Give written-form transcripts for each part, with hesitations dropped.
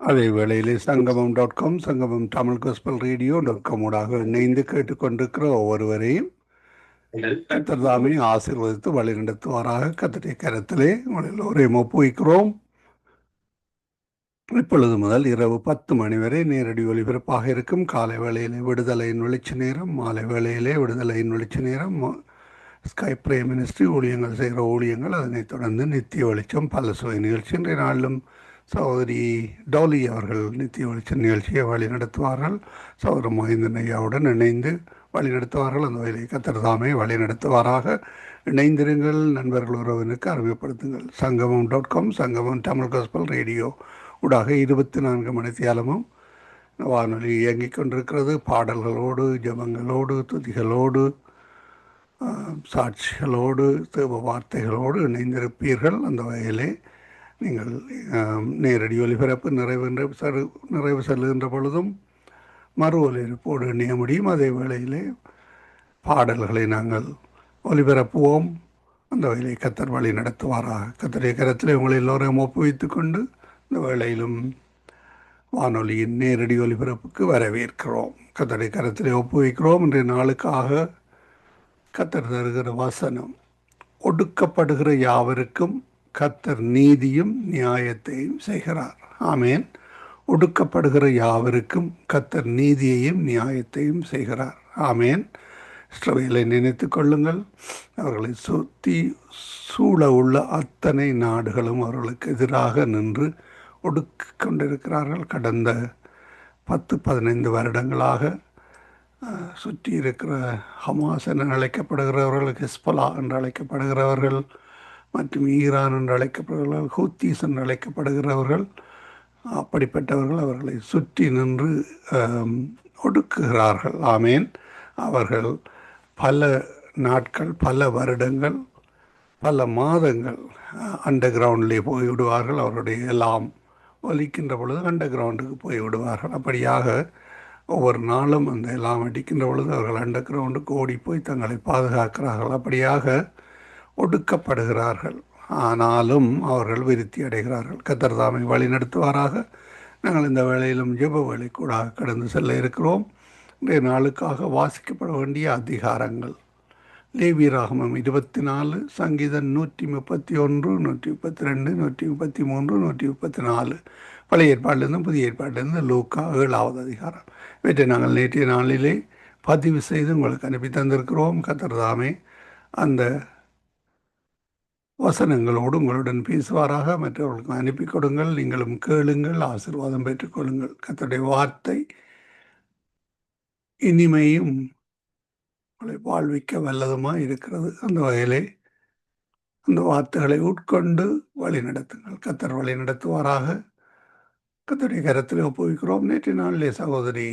அதே வேளையிலே சங்கமம் சங்கமம் தமிழ் காஸ்பல் ரேடியோ.com ஊடாக இணைந்து கேட்டுக்கொண்டிருக்கிற ஒவ்வொருவரையும் கர்த்தர் தாமே ஆசீர்வதித்து வழிநடத்துவாராக. கர்த்தருடைய கரத்திலே உங்கள் எல்லோரையும் ஒப்புவிக்கிறோம். இப்பொழுது முதல் இரவு 10 மணி வரை நேரடி ஒலிபரப்பாக இருக்கும். காலை வேளையிலே விடுதலையின் வெளிச்ச நேரம், மாலை வேளையிலே விடுதலையின் வெளிச்ச நேரம், ஸ்கை பிரே மினிஸ்ட்ரி ஊழியங்கள் செய்கிற ஊழியங்கள், அதனைத் தொடர்ந்து நித்திய வெளிச்சம் பல சுவை நிகழ்ச்சி. இன்றைய நாளிலும் சகோதரி டோலி அவர்கள் நித்திய வெளிச்ச நிகழ்ச்சியை வழி நடத்துவார்கள். சகோதர மகேந்திரன் ஐயாவுடன் இணைந்து வழி நடத்துவார்கள். அந்த வகையை கர்த்தர் தாமே வழி நடத்துவாராக. இணைந்திருங்கள், நண்பர்கள் உறவினருக்கு அறிமுகப்படுத்துங்கள். சங்கமம் சங்கமம் தமிழ் காஸ்பல் ரேடியோ ஊடாக 24 மணித்தியாலமும் வானொலி இயங்கிக் கொண்டிருக்கிறது. பாடல்களோடு, ஜபங்களோடு, துதிகளோடு, சாட்சிகளோடு, தேவ வார்த்தைகளோடு இணைந்திருப்பீர்கள். அந்த வகையிலே நீங்கள் நேரடி ஒலிபரப்பு நிறைவு செல்லுகின்ற பொழுதும் மறு ஒலிபரப்போடு இணைய முடியும். அதே வேளையிலே பாடல்களை நாங்கள் ஒலிபரப்புவோம். அந்த வகையிலே கர்த்தர் வழி நடத்துவாராக. கர்த்தருடைய கரத்திலே உங்களை எல்லோரையும் ஒப்புவித்துக் கொண்டு இந்த வேளையிலும் வானொலியின் நேரடி ஒலிபரப்புக்கு வரவேற்கிறோம். கர்த்தருடைய கரத்திலே ஒப்புவிக்கிறோம். இன்றைய நாளுக்காக கர்த்தர் தருகிற வசனம்: ஒடுக்கப்படுகிற யாவருக்கும் கர்த்தர் நீதியும் நியாயத்தையும் செய்கிறார். ஆமேன். ஒடுக்கப்படுகிற யாவருக்கும் கர்த்தர் நீதியையும் நியாயத்தையும் செய்கிறார். ஆமேன். இஸ்ரவேலை நினைத்து கொள்ளுங்கள். அவர்களை சுற்றி சூழ உள்ள அத்தனை நாடுகளும் அவர்களுக்கு எதிராக நின்று ஒடுக்கி கொண்டிருக்கிறார்கள். கடந்த 10-15 வருடங்களாக சுற்றி இருக்கிற ஹமாஸ் என்று அழைக்கப்படுகிறவர்கள், ஹிஸ்பலா என்று அழைக்கப்படுகிறவர்கள், மற்றும் ஈரான் என்று அழைக்கப்படுகிறவர்கள், ஹூத்தீஸ் என்று அழைக்கப்படுகிறவர்கள், அப்படிப்பட்டவர்கள் அவர்களை சுற்றி நின்று ஒடுக்குகிறார்கள். ஆமேன். அவர்கள் பல நாட்கள், பல வருடங்கள், பல மாதங்கள் அண்டர் கிரவுண்டிலே போய்விடுவார்கள். அவருடைய எல்லாம் ஒலிக்கின்ற பொழுது அண்டர் கிரவுண்டுக்கு போய்விடுவார்கள். அப்படியாக ஒவ்வொரு நாளும் அந்த எல்லாம் அடிக்கின்ற பொழுது அவர்கள் அண்டர் கிரவுண்டுக்கு ஓடி போய் தங்களை பாதுகாக்கிறார்கள். அப்படியாக ஒடுக்கப்படுகிறார்கள். ஆனாலும் அவர்கள் விருத்தி அடைகிறார்கள். கர்த்தர் தாமே வழி நடத்துவாராக. நாங்கள் இந்த வேளையிலும் ஜெப வேளை கூட கடந்து செல்ல இருக்கிறோம். இன்றைய நாளுக்காக வாசிக்கப்பட வேண்டிய அதிகாரங்கள்: லேவியராகமம் 24, சங்கீதம் 131, 132, 133, 134. பழைய ஏற்பாட்டிலிருந்து புதிய ஏற்பாட்டிலிருந்து லூக்கா 7வது அதிகாரம். இவற்றை நாங்கள் நேற்றைய நாளிலே பதிவு செய்து உங்களுக்கு அனுப்பி தந்திருக்கிறோம். கர்த்தர் தாமே அந்த வசனங்களோடு உங்களுடன் பேசுவாராக. மற்றவர்களுக்கு அனுப்பி கொடுங்கள். நீங்களும் கேளுங்கள், ஆசீர்வாதம் பெற்றுக்கொள்ளுங்கள். கர்த்தருடைய வார்த்தை இனிமையும் உங்களை வாழ்விக்க வல்லதுமாக இருக்கிறது. அந்த வகையிலே அந்த வார்த்தைகளை உட்கொண்டு வழி நடத்துங்கள். கர்த்தர் வழி நடத்துவாராக. கர்த்தருடைய கரத்தில் ஒப்புவிக்கிறோம். நேற்று நாளிலே சகோதரி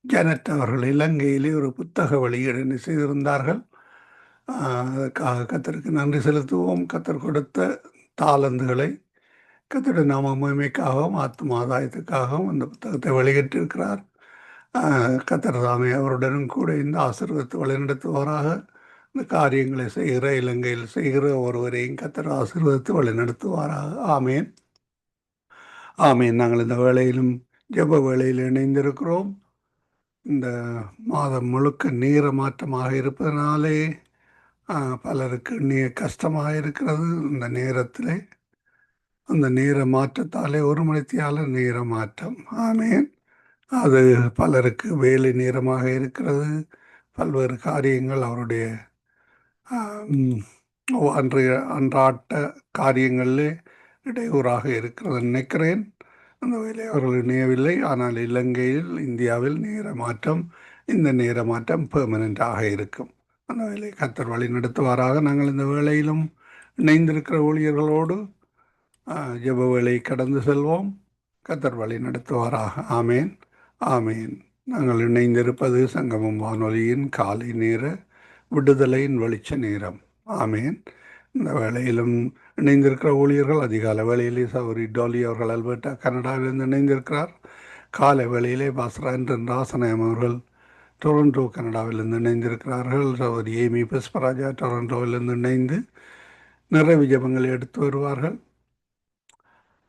ஜானட் அவர்கள் இலங்கையிலே ஒரு புத்தக வெளியீடு செய்திருந்தார்கள். அதற்காக கர்த்தருக்கு நன்றி செலுத்துவோம். கர்த்தர் கொடுத்த தாளந்துகளை கர்த்தருடைய நாம மகிமைக்காகவும் ஆத்ம ஆதாயத்துக்காகவும் அந்த புத்தகத்தை வெளியிட்டிருக்கிறார். கர்த்தர் தாமே அவருடனும் கூட இந்த ஆசீர்வாதத்தை வழிநடத்துவாராக. இந்த காரியங்களை செய்கிற, இலங்கையில் செய்கிற ஒருவரையும் கர்த்தர் ஆசீர்வாதத்தை வழிநடத்துவாராக. ஆமேன். ஆமேன். நாங்கள் இந்த வேளையிலும் ஜெப வேளையில் இணைந்திருக்கிறோம். இந்த மாதம் முழுக்க நேர மாற்றமாக இருப்பதனாலே பலருக்கு கஷ்டமாக இருக்கிறது. இந்த நேரத்திலே அந்த நேர மாற்றத்தாலே ஒரு மணித்தியால நேர மாற்றம். ஆமேன். அது பலருக்கு வேலை நேரமாக இருக்கிறது. பல்வேறு காரியங்கள் அவருடைய அன்றாட்ட காரியங்களில் இடையூறாக இருக்கிறது நினைக்கிறேன். அந்த வேலை அவர்கள் இணையவில்லை. ஆனால் இலங்கையில், இந்தியாவில் நேர மாற்றம், இந்த நேர மாற்றம் பெர்மனண்டாக இருக்கும். அந்த வேலையை கர்த்தர் வழி நடத்துவாராக. நாங்கள் இந்த வேளையிலும் இணைந்திருக்கிற ஊழியர்களோடு ஜெப வேலை கடந்து செல்வோம். கர்த்தர் வழி நடத்துவாராக. ஆமேன். ஆமேன். நாங்கள் இணைந்திருப்பது சங்கமம் வானொலியின் காலை நேர விடுதலையின் வெளிச்ச நேரம். ஆமேன். இந்த வேளையிலும் இணைந்திருக்கிற ஊழியர்கள் அதிகாலை வேளையிலே சௌரி டோலி அவர்கள் அல்பர்டா கனடாவிலிருந்து இணைந்திருக்கிறார். காலை வேளையிலே பாஸ்ராண்டன் ராசநாயம் அவர்கள் டொரண்டோ கனடாவிலிருந்து இணைந்திருக்கிறார்கள். சௌரி ஏமி புஷ்பராஜா டொரண்டோவிலிருந்து இணைந்து நிறைவு ஜெபங்களை எடுத்து வருவார்கள்.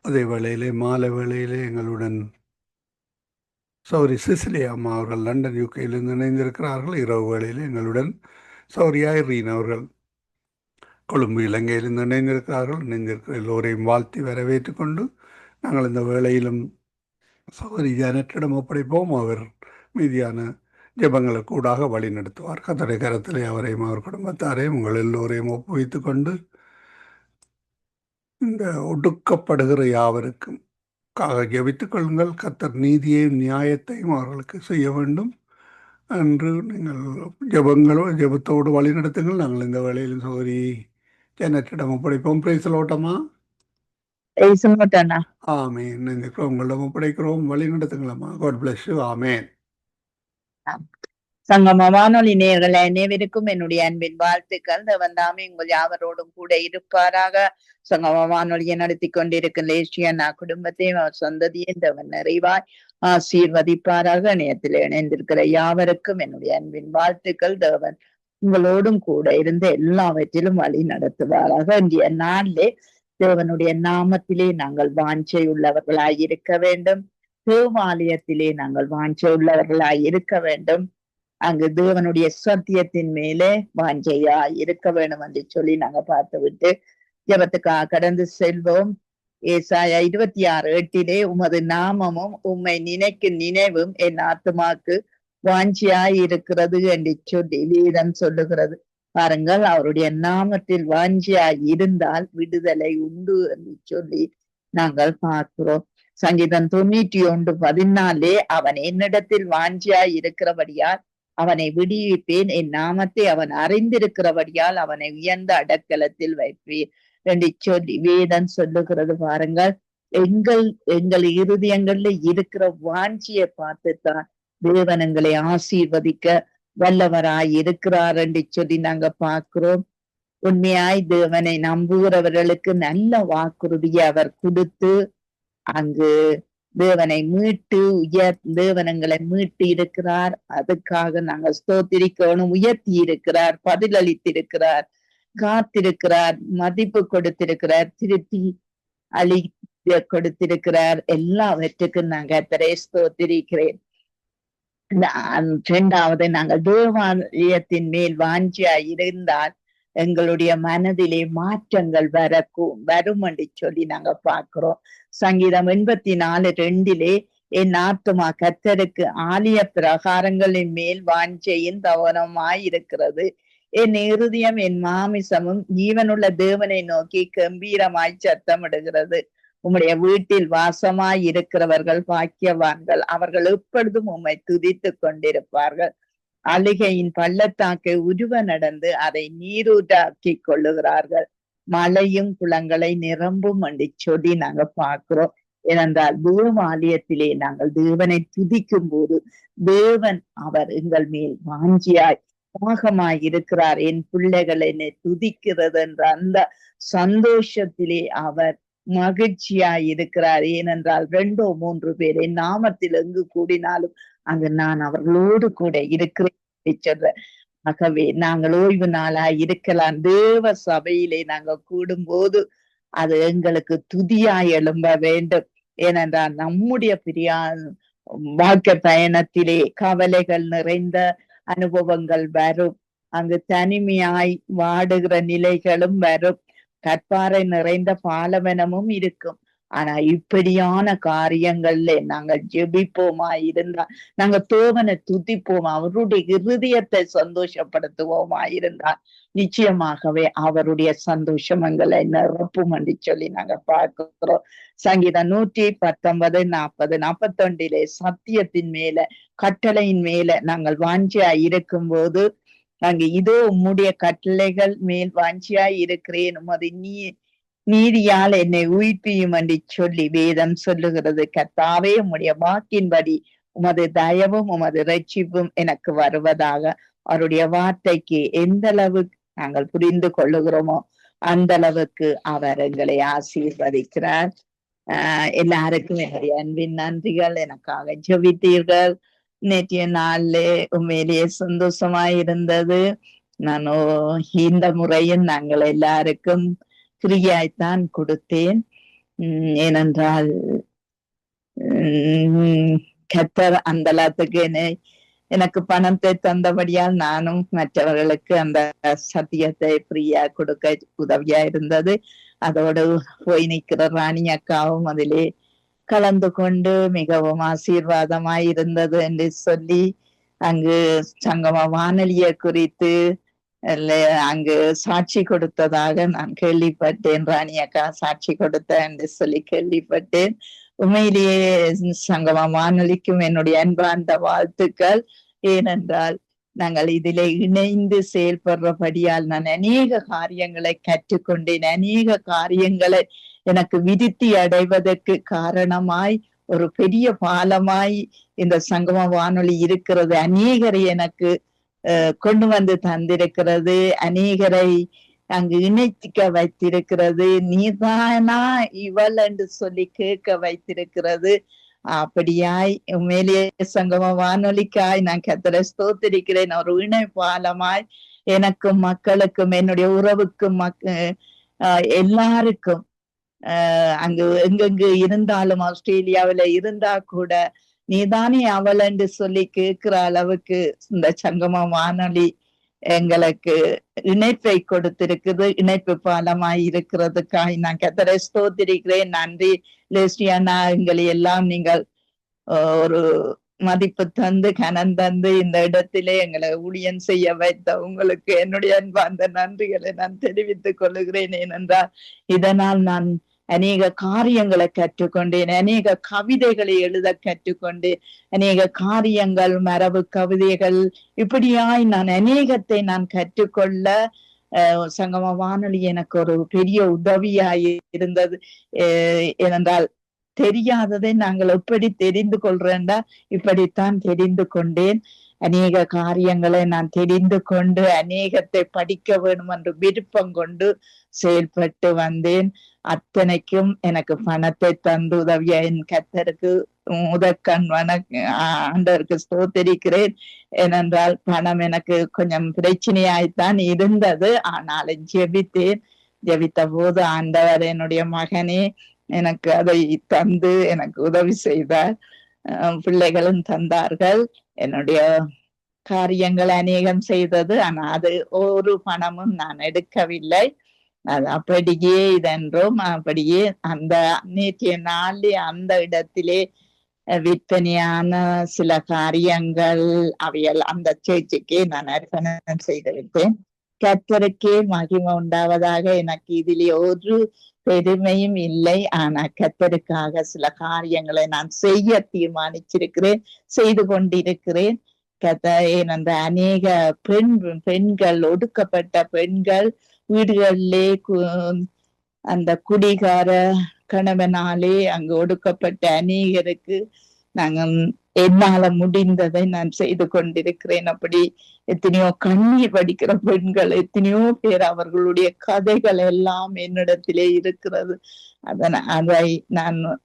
அதே வேளையிலே மாலை வேளையிலே எங்களுடன் சௌரி சிசிலி அம்மா அவர்கள் லண்டன் யூகேயிலிருந்து இணைந்திருக்கிறார்கள். இரவு வேளையிலே எங்களுடன் சௌரி ஐரீன் அவர்கள் கொழும்பு இலங்கையிலிருந்து இணைந்திருக்கிறார்கள். இணைந்திருக்கிற எல்லோரையும் வாழ்த்தி வரவேற்றுக் கொண்டு நாங்கள் இந்த வேளையிலும் சௌரி ஜானட்டிடம் ஒப்படைப்போம். அவர் மீதியான ஜெபங்களுக்கு கூடாக வழி நடத்துவார். கத்தரை கரத்திலே அவரையும் அவர் குடும்பத்தாரையும் உங்கள் எல்லோரையும் ஒப்புவித்துக் கொண்டு இந்த ஒடுக்கப்படுகிற யாவருக்கும் ஜெபித்துக் கொள்ளுங்கள். கத்தர் நீதியையும் நியாயத்தையும் அவர்களுக்கு செய்ய வேண்டும் என்று நீங்கள் ஜெபத்தோடு வழி நடத்துங்கள். நாங்கள் இந்த வேளையில் சௌரி ஜானட்டிடம் ஒப்படைப்போம். பிரைசலோட்டமா ஆமேன். உங்களிடம் ஒப்படைக்கிறோம். வழி நடத்துங்களம்மா. God bless you. ஆமேன். சங்கம வானொலி நேயர்கள் அனைவருக்கும் என்னுடைய அன்பின் வாழ்த்துக்கள். தேவன் தாமே உங்கள் யாவரோடும் கூட இருப்பாராக. சங்கம வானொலியை நடத்தி கொண்டிருக்கும் லேசியனா குடும்பத்தையும் அவர் சந்ததியும் தேவன் நிறைவாய் ஆசீர்வதிப்பாராக. இணையத்தில் இணைந்திருக்கிற யாவருக்கும் என்னுடைய அன்பின் வாழ்த்துக்கள். தேவன் உங்களோடும் கூட இருந்து எல்லாவற்றிலும் வழி நடத்துவாராக. இன்றைய நாளிலே தேவனுடைய நாமத்திலே நாங்கள் வாஞ்சை உள்ளவர்களாய் இருக்க வேண்டும். தேவாலயத்திலே நாங்கள் வாஞ்சை உள்ளவர்களாய் இருக்க வேண்டும். அங்கு தேவனுடைய சத்தியத்தின் மேலே வாஞ்சையா இருக்க வேண்டும் என்று சொல்லி நாங்க பார்த்து விட்டு ஜெபத்துக்காக கடந்து செல்வோம். ஏசாயா 26:8 உமது நாமமும் உம்மை நினைக்கும் நினைவும் என் ஆத்துமாக்கு வாஞ்சியாய் இருக்கிறது என்று சொல்லி வேதம் சொல்லுகிறது. பாருங்கள், அவருடைய நாமத்தில் வாஞ்சியாய் இருந்தால் விடுதலை உண்டு என்று சொல்லி நாங்கள் பார்க்கிறோம். சங்கீதம் 91:14 அவன் என்னிடத்தில் வாஞ்சியாய் இருக்கிறபடியால் அவனை விடுவிப்பேன், என் நாமத்தை அவன் அறிந்திருக்கிறபடியால் அவனை உயர்ந்த அடக்கலத்தில் வைப்பேன் என்று சொல்லி வேதம் சொல்லுகிறது. பாருங்கள், எங்கள் இருதயங்கள்ல இருக்கிற வாஞ்சியை பார்த்துத்தான் தேவன் எங்களை ஆசீர்வதிக்க வல்லவராய் இருக்கிறார் என்று சொல்லி நாங்க பார்க்கிறோம். உண்மையாய் தேவனை நம்புகிறவர்களுக்கு நல்ல வாக்குறுதியை அவர் கொடுத்து அங்கு தேவனை மீட்டு தேவனங்களை மீட்டு இருக்கிறார். அதுக்காக நாங்கள் ஸ்தோத்திரிக்கணும். உயர்த்தி இருக்கிறார், பதிலளித்திருக்கிறார், காத்திருக்கிறார், மதிப்பு கொடுத்திருக்கிறார், திருத்தி அழிக்க கொடுத்திருக்கிறார். எல்லாவற்றுக்கும் நாங்க கர்த்தரை ஸ்தோத்திரிக்கிறேன். இரண்டாவது, நாங்கள் தேவாலயத்தின் மேல் வாஞ்சியா இருந்தால் எங்களுடைய மனதிலே மாற்றங்கள் வரும் என்று சொல்லி நாங்க பார்க்கிறோம். சங்கீதம் 84:2 என் ஆத்துமா கர்த்தருக்கு ஆலய பிரகாரங்களின் மேல் வாஞ்சையும் தவனமாய் இருக்கிறது. என் இருதயம் என் மாமிசமும் ஜீவனுள்ள தேவனை நோக்கி கம்பீரமாய் சத்தமிடுகிறது. உம்முடைய வீட்டில் வாசமாய் இருக்கிறவர்கள் பாக்கியவான்கள், அவர்கள் எப்பொழுதும் உம்மை துதித்து கொண்டிருப்பார்கள். அழுகையின் பள்ளத்தாக்கை உருவ நடந்து அதை நீரூற்றாக்கி கொள்ளுகிறார்கள். மலையும் குளங்களை நிரம்பும் என்று சொல்லி நாங்க பார்க்கிறோம். ஏனென்றால் தேவாலயத்திலே நாங்கள் தேவனை துதிக்கும் போது தேவன் அவர் எங்கள் மேல் வாஞ்சியாய் தாகமாய் இருக்கிறார். என் பிள்ளைகள் என்னை துதிக்கிறது என்ற அந்த சந்தோஷத்திலே அவர் மகிழ்ச்சியாய் இருக்கிறார். ஏனென்றால் 2-3 பேர் என் நாமத்தில் எங்கு கூடினாலும் அங்கு நான் அவர்களோடு கூட இருக்கிறேன் சொல்ற. ஆகவே நாங்கள் ஓய்வு நாளாய் இருக்கலாம். தேவ சபையிலே நாங்கள் கூடும் போது அது எங்களுக்கு துதியாய் எழும்ப வேண்டும். ஏனென்றால் நம்முடைய வாழ்க்கை பயணத்திலே கவலைகள் நிறைந்த அனுபவங்கள் வரும். அங்கு தனிமையாய் வாடுகிற நிலைகளும் வரும். கற்பாறை நிறைந்த பாலவனமும் இருக்கும். ஆனா இப்படியான காரியங்கள்ல நாங்கள் ஜெபிப்போமா இருந்தா, நாங்க தேவனை துதிப்போமா, அவருடைய இருதயத்தை சந்தோஷப்படுத்துவோமா இருந்தால் நிச்சயமாகவே அவருடைய சந்தோஷம் எங்களை நிரப்பும் என்று சொல்லி நாங்க பார்க்கிறோம். சங்கீதம் 119, 40, 41 சத்தியத்தின் மேல கட்டளையின் மேல நாங்கள் வாஞ்சியா இருக்கும் போது அங்கு இதோ உம்முடைய கட்டளைகள் மேல் வாஞ்சியாய் இருக்கிறேன், உமது நீதியால் என்னை உயிர்ப்பியும் என்று சொல்லி வேதம் சொல்லுகிறது. கர்த்தாவே, உம்முடைய வாக்கின்படி உமது தயவும் உமது ரட்சிப்பும் எனக்கு வருவதாக. அவருடைய வார்த்தைக்கு எந்த அளவுக்கு நாங்கள் புரிந்து கொள்ளுகிறோமோ அந்த அளவுக்கு அவர் எங்களை ஆசீர்வதிக்கிறார். எல்லாருக்கும் என்னுடைய அன்பின் நன்றிகள். எனக்காக ஜெபித்தீர்கள். நேற்றைய நாள்ல உண்மையிலேயே சந்தோஷமாய் இருந்தது. இந்த முறையும் நாங்கள் எல்லாருக்கும் ஃப்ரீயாய்த்தான் கொடுத்தேன். ஏனென்றால் கர்த்தர் அந்த அளத்துக்கு எனக்கு பணத்தை தந்தபடியால் நானும் மற்றவர்களுக்கு அந்த சத்தியத்தை ஃப்ரீயா கொடுக்க உதவியா இருந்தது. அதோடு போய் நிற்கிற ராணி அக்காவும் அதிலே கலந்து கொண்டு மிகவும் ஆசீர்வாதமாய் இருந்தது என்று சொல்லி அங்கு சங்கம வானொலியை குறித்து அங்கு சாட்சி கொடுத்ததாக நான் கேள்விப்பட்டேன். ராணி அக்கா சாட்சி கொடுத்த என்று சொல்லி கேள்விப்பட்டேன். உண்மையிலேயே சங்கம வானொலிக்கும் என்னுடைய அன்பார்ந்த வாழ்த்துக்கள். ஏனென்றால் நாங்கள் இதிலே இணைந்து செயல்படுறபடியால் நான் அநேக காரியங்களை கற்றுக்கொண்டேன். அநேக காரியங்களை எனக்கு விருத்தி அடைவதற்கு காரணமாய் ஒரு பெரிய பாலமாய் இந்த சங்கம வானொலி இருக்கிறது. அநேகரை எனக்கு கொண்டு வந்து தந்திருக்கிறது. அநேகரை அங்கு இணைக்க வைத்திருக்கிறது. நீதானா இவள் என்று சொல்லி கேட்க வைத்திருக்கிறது. அப்படியாய் உண்மையிலேயே சங்கம வானொலிக்காய் நான் கர்த்தரை ஸ்தோத்திரிக்கிறேன். ஒரு இணைப்பாலமாய் எனக்கும் மக்களுக்கும் என்னுடைய உறவுக்கும் எல்லாருக்கும் அங்கு எங்கெங்கு இருந்தாலும் ஆஸ்திரேலியாவில இருந்தா கூட நீதானே அவள் என்று சொல்லி கேட்கிற அளவுக்கு இந்த சங்கம வானொலி எங்களுக்கு இணைப்பை கொடுத்திருக்குது. இணைப்பு பாலமாய் இருக்கிறதுக்காய் நான் கர்த்தரை ஸ்தோத்திரிக்கிறேன். நன்றி லெஸ்லியானா, எங்களை எல்லாம் நீங்கள் ஒரு மதிப்பு தந்து கனம் தந்து இந்த இடத்திலே எங்களை ஊழியம் செய்ய வைத்த உங்களுக்கு என்னுடைய அன்பார்ந்த நன்றிகளை நான் தெரிவித்துக் கொள்ளுகிறேன். ஏனென்றால் இதனால் நான் அநேக காரியங்களை கற்றுக்கொண்டேன். அநேக கவிதைகளை எழுத கற்றுக்கொண்டேன். அநேக காரியங்கள், மரபு கவிதைகள், இப்படியாய் நான் அநேகத்தை நான் கற்றுக்கொள்ள சங்கம வானொலி எனக்கு ஒரு பெரிய உதவியாய் இருந்தது. ஏனென்றால் தெரியாததை நாங்கள் எப்படி தெரிந்து கொள்றேன்டா இப்படித்தான் தெரிந்து கொண்டேன். அநேக காரியங்களை நான் தெரிந்து கொண்டு அநேகத்தை படிக்க வேண்டும் என்று விருப்பம் கொண்டு செயல்பட்டு வந்தேன். அத்தனைக்கும் எனக்கு பணத்தை தந்து உதவிய என் கர்த்தருக்கு முதற்கண் ஆண்டவருக்கு ஸ்தோத்திரிக்கிறேன். ஏனென்றால் பணம் எனக்கு கொஞ்சம் பிரச்சனையாய்த்தான் இருந்தது. ஆனாலும் ஜெபித்தேன். ஜெபித்த போது ஆண்டவர் என்னுடைய மகனே எனக்கு அதை தந்து எனக்கு உதவி செய்தார். பிள்ளைகளும் தந்தார்கள். என்னுடைய காரியங்கள் அநேகம் செய்தது. ஆனா அது ஒரு பணமும் நான் எடுக்கவில்லை. அது அப்படியே இதென்றும் அப்படியே அந்த நேற்றைய நாளிலே அந்த இடத்திலே விற்பனையான சில காரியங்கள் அவையல் அந்த சேர்ச்சிக்கு நான் அர்ப்பணம் செய்து விட்டேன். கர்த்தருக்கே மகிமை உண்டாவதாக. எனக்கு இதிலே ஒரு பெருமையும் இல்லை. ஆனா கர்த்தருக்காக சில காரியங்களை நான் செய்ய தீர்மானிச்சிருக்கிறேன், செய்து கொண்டிருக்கிறேன். ஏனென்ற அநேக பெண்கள், ஒடுக்கப்பட்ட பெண்கள் வீடுகளிலே அந்த குடிகார கணவனாலே அங்கு ஒடுக்கப்பட்ட அநேகருக்கு நாங்கள் என்னால முடிந்ததை நான் செய்து கொண்டிருக்கிறேன். அப்படி எத்தனையோ கண்ணீர் வடிக்கிற பெண்கள் எத்தனையோ பேர், அவர்களுடைய கதைகள் எல்லாம் என்னிடத்திலே இருக்கிறது.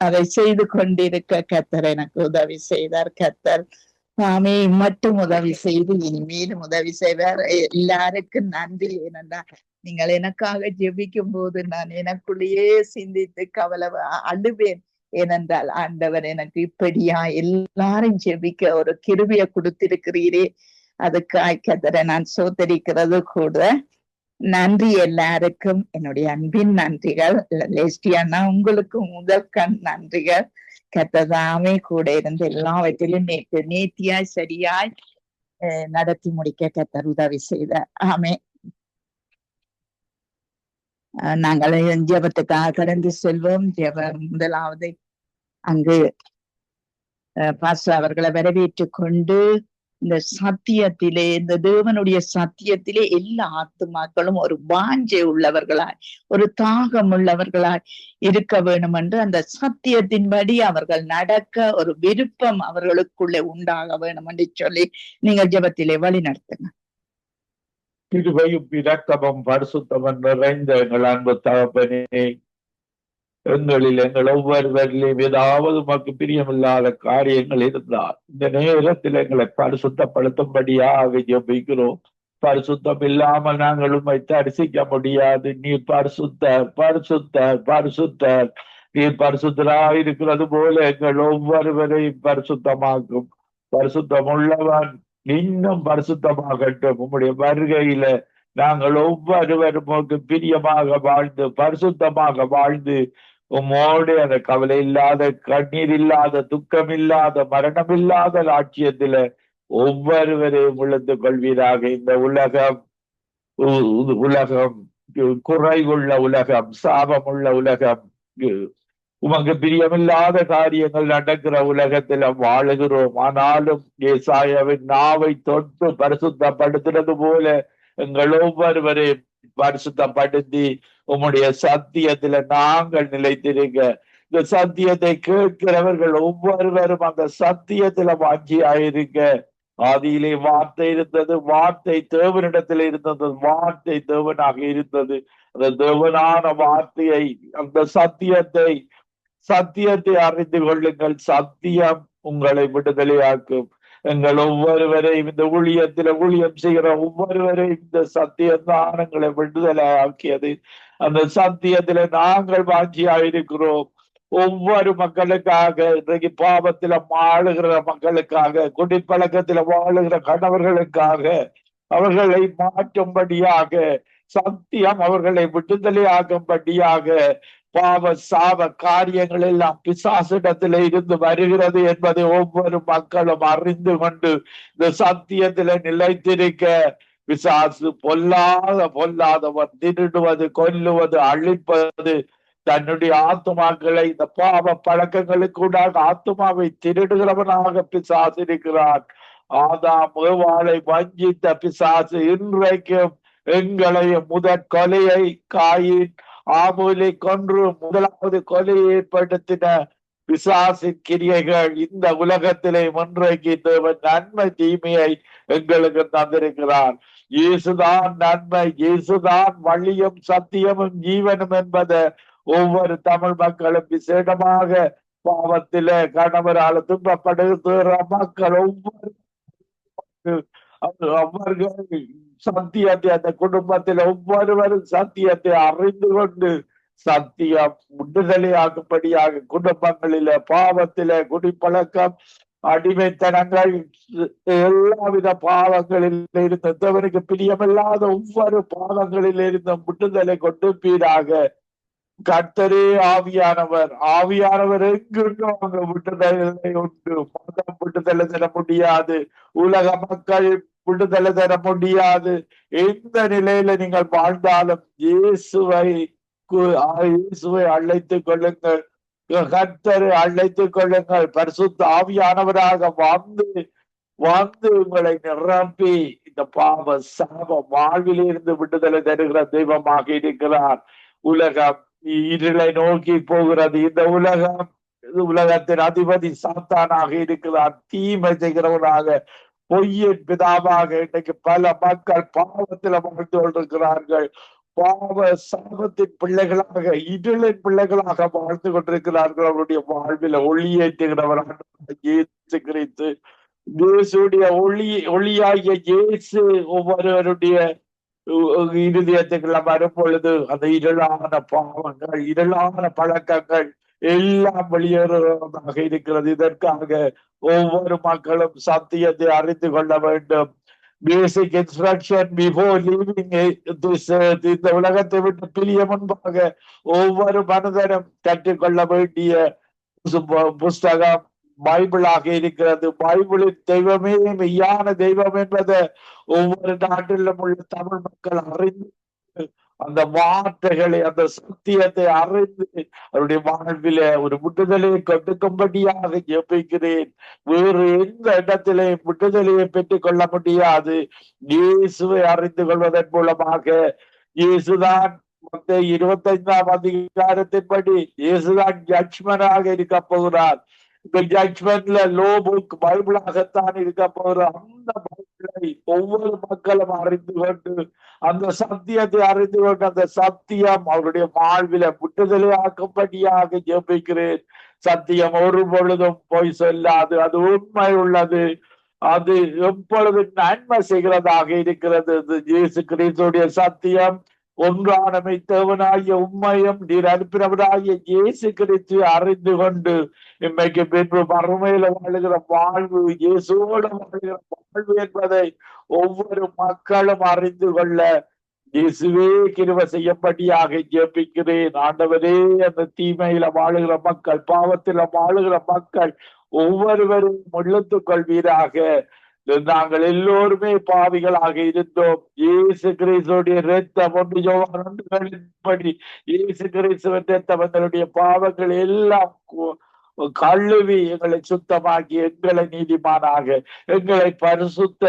அதை செய்து கொண்டிருக்க கர்த்தர் எனக்கு உதவி செய்தார். கர்த்தர் நாமே மட்டும் உதவி செய்து இனிமேலும் உதவி செய்வார். எல்லாருக்கும் நன்றி. ஏனென்றா நீங்கள் எனக்காக ஜெபிக்கும் போது நான் எனக்குள்ளேயே சிந்தித்து அழுவேன். ஏனென்றால் ஆண்டவர் எனக்கு இப்படியா எல்லாரும் ஜெபிக்க ஒரு கிருபையை கொடுத்திருக்கிறீரே, அதுக்காய் கர்த்தரை நான் சோதரிக்கிறது கூட. நன்றி எல்லாருக்கும், என்னுடைய அன்பின் நன்றிகள். லெஸ்லியானா உங்களுக்கு முதற்கண் நன்றிகள். கர்த்ததாமே கூட இருந்து எல்லாவற்றிலும் நேர்த்தியாய் சரியாய் நடத்தி முடிக்க கர்த்தர் உதவி செய்தார். ஆமே. நாங்கள் ஜெபத்துக்காக கடந்து செல்வோம். முதலாவது அங்கு பாஸ்டர் அவர்களை வரவேற்று கொண்டு இந்த சத்தியத்திலே, இந்த தேவனுடைய சத்தியத்திலே எல்லா ஆத்துமாக்களும் ஒரு வாஞ்சை உள்ளவர்களாய், ஒரு தாகம் உள்ளவர்களாய் இருக்க வேண்டும் என்று, அந்த சத்தியத்தின்படி அவர்கள் நடக்க ஒரு விருப்பம் அவர்களுக்குள்ளே உண்டாக வேண்டும் என்று சொல்லி நீங்கள் ஜெபத்திலே வழி நடத்துங்க. கிருபையும் இரக்கமும் பரிசுத்தமும் நிறைந்த எங்கள் அன்பு தகப்பனே, எங்களில் எங்கள் ஒவ்வொருவரிலும் ஏதாவது உமக்கு பிரியமில்லாத காரியங்கள் இருந்தால் இந்த நேரத்தில் எங்களை பரிசுத்தப்படுத்தும்படியாக ஜெபிக்கிறோம். பரிசுத்தம் இல்லாமல் நாங்கள் உம்மை தரிசிக்க முடியாது. நீ பரிசுத்தர், பரிசுத்தர், பரிசுத்தர். நீர் பரிசுத்தராய் இருக்கிறது போல எங்கள் ஒவ்வொருவரையும் பரிசுத்தமாக்கும். பரிசுத்தம் உள்ளவன் இன்னும் பரிசுத்தமாகட்டும். உம்முடைய வருகையில நாங்கள் ஒவ்வொருவரும் பிரியமாக வாழ்ந்து பரிசுத்தமாக வாழ்ந்து உம்மோடு அந்த கவலை இல்லாத, கண்ணீர் இல்லாத, துக்கம் இல்லாத, மரணம் இல்லாத ராட்சியத்தில ஒவ்வொருவரையும் உழைத்து கொள்வீராக. இந்த உலகம் குறைவுள்ள உலகம், சாபமுள்ள உலகம், உமக்கு பிரியமில்லாத காரியங்கள் நடக்கிற உலகத்துல வாழுகிறோம். ஆனாலும் ஏசாயாவின் நாவை தொட்டு பரிசுத்தப்படுத்துறது போல எங்கள் ஒவ்வொருவரையும் பரிசுத்தப்படுத்தி உம்முடைய சத்தியத்துல நாங்கள் நிலைத்திருக்க, இந்த சத்தியத்தை கேட்கிறவர்கள் ஒவ்வொருவரும் அந்த சத்தியத்துல வாஞ்சியாயிருக்க. ஆதியிலே வார்த்தை இருந்தது, வார்த்தை தேவனிடத்தில் இருந்தது, வார்த்தை தேவனாக இருந்தது. அந்த தேவனான வார்த்தையை, அந்த சத்தியத்தை அறிந்து கொள்ளுங்கள். சத்தியம் உங்களை விடுதலையாக்கும். எங்கள் ஒவ்வொருவரையும் இந்த ஊழியம் செய்கிற ஒவ்வொருவரையும் இந்த சத்தியம் தான் எங்களை விடுதலை ஆக்கியது. அந்த சத்தியத்துல நாங்கள் வாஞ்சியாயிருக்கிறோம். ஒவ்வொரு மக்களுக்காக, இன்றைக்கு பாவத்தில வாழுகிற மக்களுக்காக, குடிப்பழக்கத்தில வாழுகிற கணவர்களுக்காக, அவர்களை மாற்றும்படியாக, சத்தியம் அவர்களை விடுதலையாகும்படியாக, பாவ சாப காரியங்கள் எல்லாம் பிசாசிடத்தில இருந்து வருகிறது என்பதை ஒவ்வொரு மக்களும் அறிந்து கொண்டு இந்த சத்தியத்தில நிலைத்திருக்க, பிசாசு பொல்லாதவன் திருடுவது, கொல்லுவது, அழிப்பது, தன்னுடைய ஆத்துமாக்களை இந்த பாவ பழக்கங்களுக்கூடாக ஆத்துமாவை திருடுகிறவனாக பிசாசு இருக்கிறான். ஆதாம் ஏவாளை வஞ்சித்த பிசாசு இன்றைக்கும் எங்களையும் முதற் கொலையை காயின் ஆபூலை கொன்று முதலாவது கொலையை ஏற்படுத்தின பிசாசின் கிரியைகள் இந்த உலகத்திலே இன்றைக்கு தேவன் நன்மை தீமையை எங்களுக்கு தந்திருக்கிறார். இயேசுதான் நன்மை, இயேசுதான் வழியும் சத்தியமும் ஜீவனும் என்பதை ஒவ்வொரு தமிழ் மக்களும் விசேடமாக பாவத்தில கணவரால் துன்பப்படுகிற மக்கள் ஒவ்வொரு அவர்கள் சத்தியத்தை, அந்த குடும்பத்தில் ஒவ்வொருவரும் சத்தியத்தை அறிந்து கொண்டு சத்தியம் விடுதலையாகும்படியாக குடும்பங்களில பாவத்தில, குடிப்பழக்கம், அடிமைத்தனங்கள், எல்லாவித பாவங்களில் இருந்த தேவனுக்கு பிரியமில்லாத ஒவ்வொரு பாவங்களில் இருந்த விடுதலை கொண்டு பீராக. கர்த்தரே ஆவியானவர் எங்குண்டோ அங்க விடுதலை உண்டு. மதம் விடுதலை தர முடியாது, உலக மக்கள் விடுதலை தர முடியாது. எந்த நிலையில நீங்கள் வாழ்ந்தாலும் இயேசுவை அழைத்துக் கொள்ளுங்கள், கர்த்தரை அழைத்துக் கொள்ளுங்கள். பரிசுத்த ஆவியானவராக வந்து உங்களை நிரப்பி இந்த பாவ சாப வாழ்விலிருந்து விடுதலை தருகிற தெய்வமாக இருக்கிறார். உலகம் இருளை நோக்கி போகிறது. இந்த உலகத்தின் அதிபதி சாத்தானாக இருக்கிறார், தீமை செய்கிறவனாக, பொய்யின் பிதாவாக. இன்னைக்கு பல மக்கள் பாவத்தில் வாழ்ந்து கொண்டிருக்கிறார்கள். பாவ சாபத்தின் பிள்ளைகளாக, இருளின் பிள்ளைகளாக வாழ்ந்து கொண்டிருக்கிறார்கள். அவருடைய வாழ்வில் ஒளியேற்றுகிறவராக இயேசு கிறிஸ்து, இயேசுடைய ஒளியாகிய இயேசு ஒவ்வொருவருடைய இருதயத்துக்குள்ள வரும் பொழுது அந்த இருளான பாவங்கள், இருளான பழக்கங்கள் எல்லாம் வெளியேறுவதாக இருக்கிறது. இதற்காக ஒவ்வொரு மக்களும் சத்தியத்தை அறிந்து கொள்ள வேண்டும். பேசிக் இன்ஸ்ட்ரக்ஷன் பிஃபோர் லீவிங் இந்த உலகத்தை விட்டு பிரிய முன்பாக ஒவ்வொரு மனிதனும் கற்றுக்கொள்ள வேண்டிய புஸ்தகம் பைபிளாக இருக்கிறது. பைபிளின் தெய்வமே மெய்யான தெய்வம் என்பதை ஒவ்வொரு நாட்டிலும் உள்ள தமிழ் மக்கள் அறிந்து அந்த வார்த்தைகளை, அந்த சத்தியத்தை அறிந்து அவருடைய வாழ்வில ஒரு விடுதலையை கொடுக்கும்படியாக ஜெபிக்கிறேன். வேறு எந்த இடத்திலே விடுதலையை பெற்றுக் கொள்ள முடியாது. இயேசுவை அறிந்து கொள்வதன் மூலமாக. இயேசுதான் 25ஆம் அதிகாரத்தின்படி இயேசுதான் ஜட்ஜ்மென்டாக இருக்க போகிறார். இந்த ஜட்ஜ்மென்ட்ல லோ புக் பைபிளாகத்தான் இருக்க போகிற அந்த பைபிளை ஒவ்வொரு மக்களும் அறிந்து கொண்டு அந்த சத்தியத்தை அறிந்து கொண்டு அந்த சத்தியம் அவருடைய வாழ்வில விடுதலையாக்கும்படியாக ஜெபிக்கிறேன். சத்தியம் ஒரு பொழுதும் போய் சொல்லாது, அது உண்மை உள்ளது, அது எப்பொழுது நன்மை செய்கிறதாக இருக்கிறது. இயேசு கிறிஸ்துடைய சத்தியம் ஒன்றானமை தேவனாகிய உண்மையும் நீர் அனுப்பினவராகிய இயேசு கிறிஸ்து அறிந்து கொண்டு இன்றைக்கு பின்பு மறுமையில வாழுகிற வாழ்வு, இயேசுவோட வாழுகிற வாழ்வு என்பதை ஒவ்வொரு மக்களும் அறிந்து கொள்ள இயேசுவே கிருபை செய்யும்படியாக ஜெபிக்கிறேன். ஆண்டவரே, அந்த தீமையில வாழுகிற மக்கள், பாவத்தில வாழுகிற மக்கள் ஒவ்வொருவரும் இழுத்துக் கொள்வீராக. நாங்கள் எல்லோருமே பாவிகளாக இருந்தோம். இயேசு கிறிஸ்துடைய இரத்தம் ஒன்று யோவான் 1:8 இயேசு கிறிஸ்துவின் இரத்தம் எங்களுடைய பாவங்கள் எல்லாம் கழுவி எங்களை சுத்தமாக்கி எங்களை நீதிமானாக, எங்களை பரிசுத்த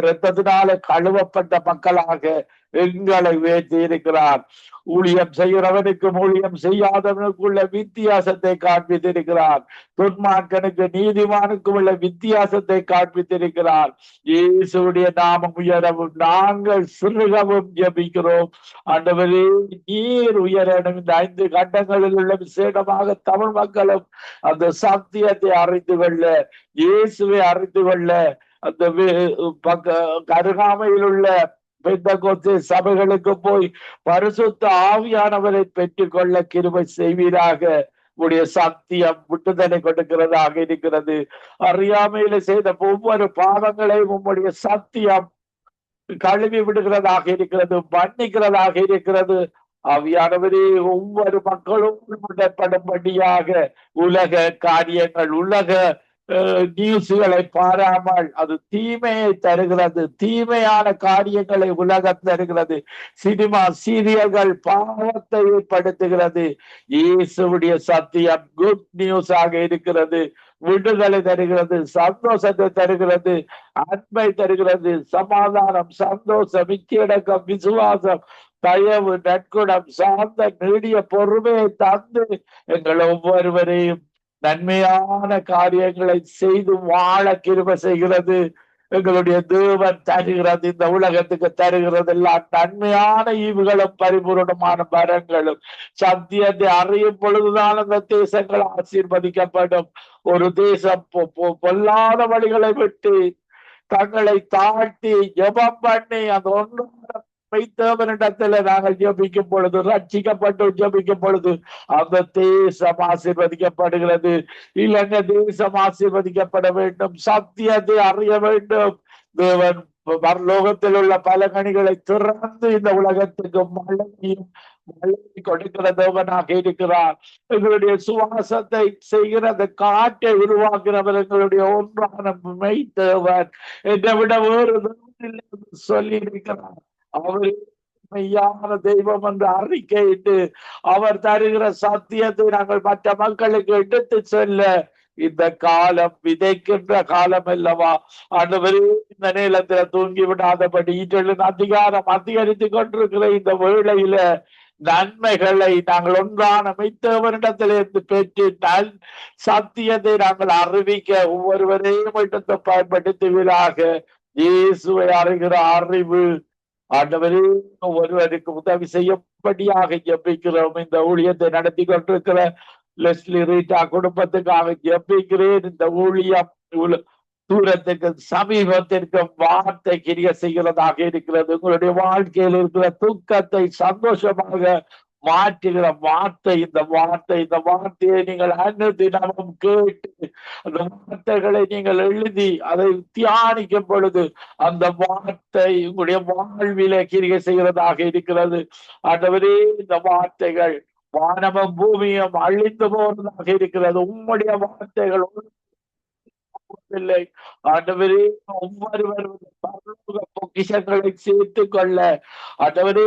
இரத்தத்தினால கழுவப்பட்ட மக்களாக எங்களை உயர்த்தி இருக்கிறார். ஊழியம் செய்கிறவனுக்கும் ஊழியம் செய்யாதவனுக்குள்ள வித்தியாசத்தை காண்பித்திருக்கிறார். துன்மார்க்கனுக்கு நீதிமானுக்கும் உள்ள வித்தியாசத்தை காண்பித்திருக்கிறார். இயேசுடைய நாமம் உயரவும் நாங்கள் சிறுகவும் ஜெபிக்கிறோம். ஆண்டவரே, நீர் உயரணும். இந்த 5 கண்டங்களில் உள்ள விசேடமாக தமிழ் மக்களும் அந்த சத்தியத்தை அறிந்து கொள்ள, இயேசுவை அறிந்து கொள்ள, அந்த அருகாமையில் உள்ள பெந்தெகோஸ்தே சபைகளுக்கு போய் பரிசுத்த ஆவியானவரை பெற்றுக் கொள்ள கிருபை செய்வீராக. உடைய சத்தியம் விட்டுதலை கொடுக்கிறதாக இருக்கிறது. அறியாமையில செய்த ஒவ்வொரு பாவங்களையும் உம்முடைய சத்தியம் கழுவி விடுகிறதாக இருக்கிறது, மன்னிக்கிறதாக இருக்கிறது. ஆவியானவரே, ஒவ்வொரு மக்களும் விடப்படும்படியாக உலக காரியங்கள், உலக நியூஸ்களை பாராமல் அது தீமையை தருகிறது. தீமையான காரியங்களை உலகம் தருகிறது. சினிமா, சீரியல்கள் பாவத்தை ஏற்படுத்துகிறது. இயேசுடைய சத்தியம் குட் நியூஸ் ஆக இருக்கிறது. விடுதலை தருகிறது, சந்தோஷத்தை தருகிறது, அன்பை தருகிறது, சமாதானம், சந்தோஷம், இச்சையடக்கம், விசுவாசம், தயவு, நற்குணம், சார்ந்த நீடிய பொறுமையை தந்து எங்கள் ஒவ்வொருவரையும் நன்மையான காரியங்களை செய்து வாழ கிருபை செய்கிறது. எங்களுடைய தேவன் தருகிறது, இந்த உலகத்துக்கு தருகிறது எல்லாம் நன்மையான ஈவுகளும் பரிபூரணமான மரங்களும். சத்தியத்தை அறியும் பொழுதுதான் அந்த தேசங்கள் ஆசீர்வதிக்கப்படும். ஒரு தேசம் பொல்லாத வழிகளை விட்டு தங்களை தாழ்த்தி ஜெபம் பண்ணி அந்த ஒன்றான தேவனிடத்துல நாங்கள் ஜெபிக்கும் பொழுது, ரட்சிக்கப்பட்டு ஜெபிக்கும் பொழுது அந்த தேசம் ஆசீர்வதிக்கப்படுகிறது. இலங்கை தேசம் ஆசீர்வதிக்கப்பட வேண்டும். சத்தியத்தை அறிய வேண்டும். தேவன் பரலோகத்தில் உள்ள பல கனிகளை திறந்து இந்த உலகத்துக்கு மழையும் கொடுக்கிற தேவனாக இருக்கிறார். எங்களுடைய சுவாசத்தை செய்கிற அந்த காற்றை உருவாக்குறவர் எங்களுடைய ஒன்றான மெய்தேவன். என்னை விட வேறு சொல்லி இருக்கிறார். அவர் மெய்யான தெய்வம் என்று அறிக்கையிட்டு அவர் தருகிற சத்தியத்தை நாங்கள் மற்ற மக்களுக்கு எடுத்து செல்ல இந்த காலம் விதைக்கின்ற காலம் அல்லவா? ஆண்டவரே, இந்த நேரத்துல தூங்கி விடாதபடி இன்றைய அதிகாரம் அதிகரித்துக் கொண்டிருக்கிற இந்த வேளையில நன்மைகளை நாங்கள் ஒன்றான மெய்தேவனிடத்திலிருந்து பெற்று சத்தியத்தை நாங்கள் அறிவிக்க ஒவ்வொருவரையும் இடத்தை பயன்படுத்துவீராக. இயேசுவை அறிகிற அறிவு ஆண்டவரே ஒருவருக்கு உதவி செய்யும்படியாக ஜெபிக்கிறோம். இந்த ஊழியத்தை நடத்தி கொண்டிருக்கிற லெஸ்லி ரீட்டா குடும்பத்துக்காக ஜெபிக்கிறேன். இந்த ஊழியம் தூரத்துக்கு சமீபத்திற்கு வார்த்தை கிரிய செய்கிறதாக இருக்கிறது. உங்களுடைய வாழ்க்கையில் இருக்கிற துக்கத்தை சந்தோஷமாக மாற்றுகிற வார்த்தை இந்த வார்த்தையை நீங்கள் அனுதினமும் கேட்டு அந்த வார்த்தைகளை நீங்கள் எழுதி அதை தியானிக்கும் பொழுது அந்த வார்த்தை உங்களுடைய வாழ்விலே கிரியை செய்கிறதாக இருக்கிறது. ஆண்டவரே, இந்த வார்த்தைகள் வானமும் பூமியும் அழிந்து போவதாக இருக்கிறது. உம்முடைய வார்த்தைகள் இல்லை. ஆண்டவரே, ஒவ்வொருவரும் பரலோக பொக்கிஷங்களை சேர்த்துக் கொள்ள ஆண்டவரே,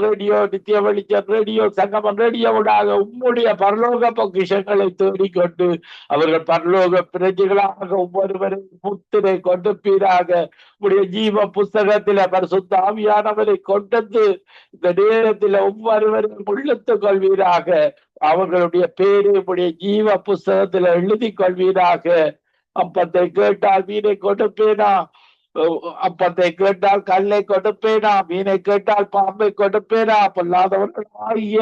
ரேடியோ நித்திய வெளிச்சம், ரேடியோ சங்கமம், ரேடியோவுடாக உம்முடைய பரலோக பொக்கிஷங்களை தேடிக்கொண்டு அவர்கள் பரலோக பிரஜைகளாக ஒவ்வொருவரும் முத்திரை கொடுப்பீராக. உடைய ஜீவ புஸ்தகத்தில பரிசுத்த ஆவியானவரை கொண்டு இந்த நேரத்தில் ஒவ்வொருவரும் இழுத்துக் கொள்வீராக. அவர்களுடைய பேரை உடைய ஜீவ புஸ்தகத்தில் எழுதி கொள்வீராக. அப்பத்தை கேட்டால் மீனை கொடுப்பேனா, அப்பத்தை கேட்டால் கல்லை கொடுப்பேனா, மீனை கேட்டால் பாம்பை கொடுப்பேனா, பொல்லாதவர்கள் ஆகிய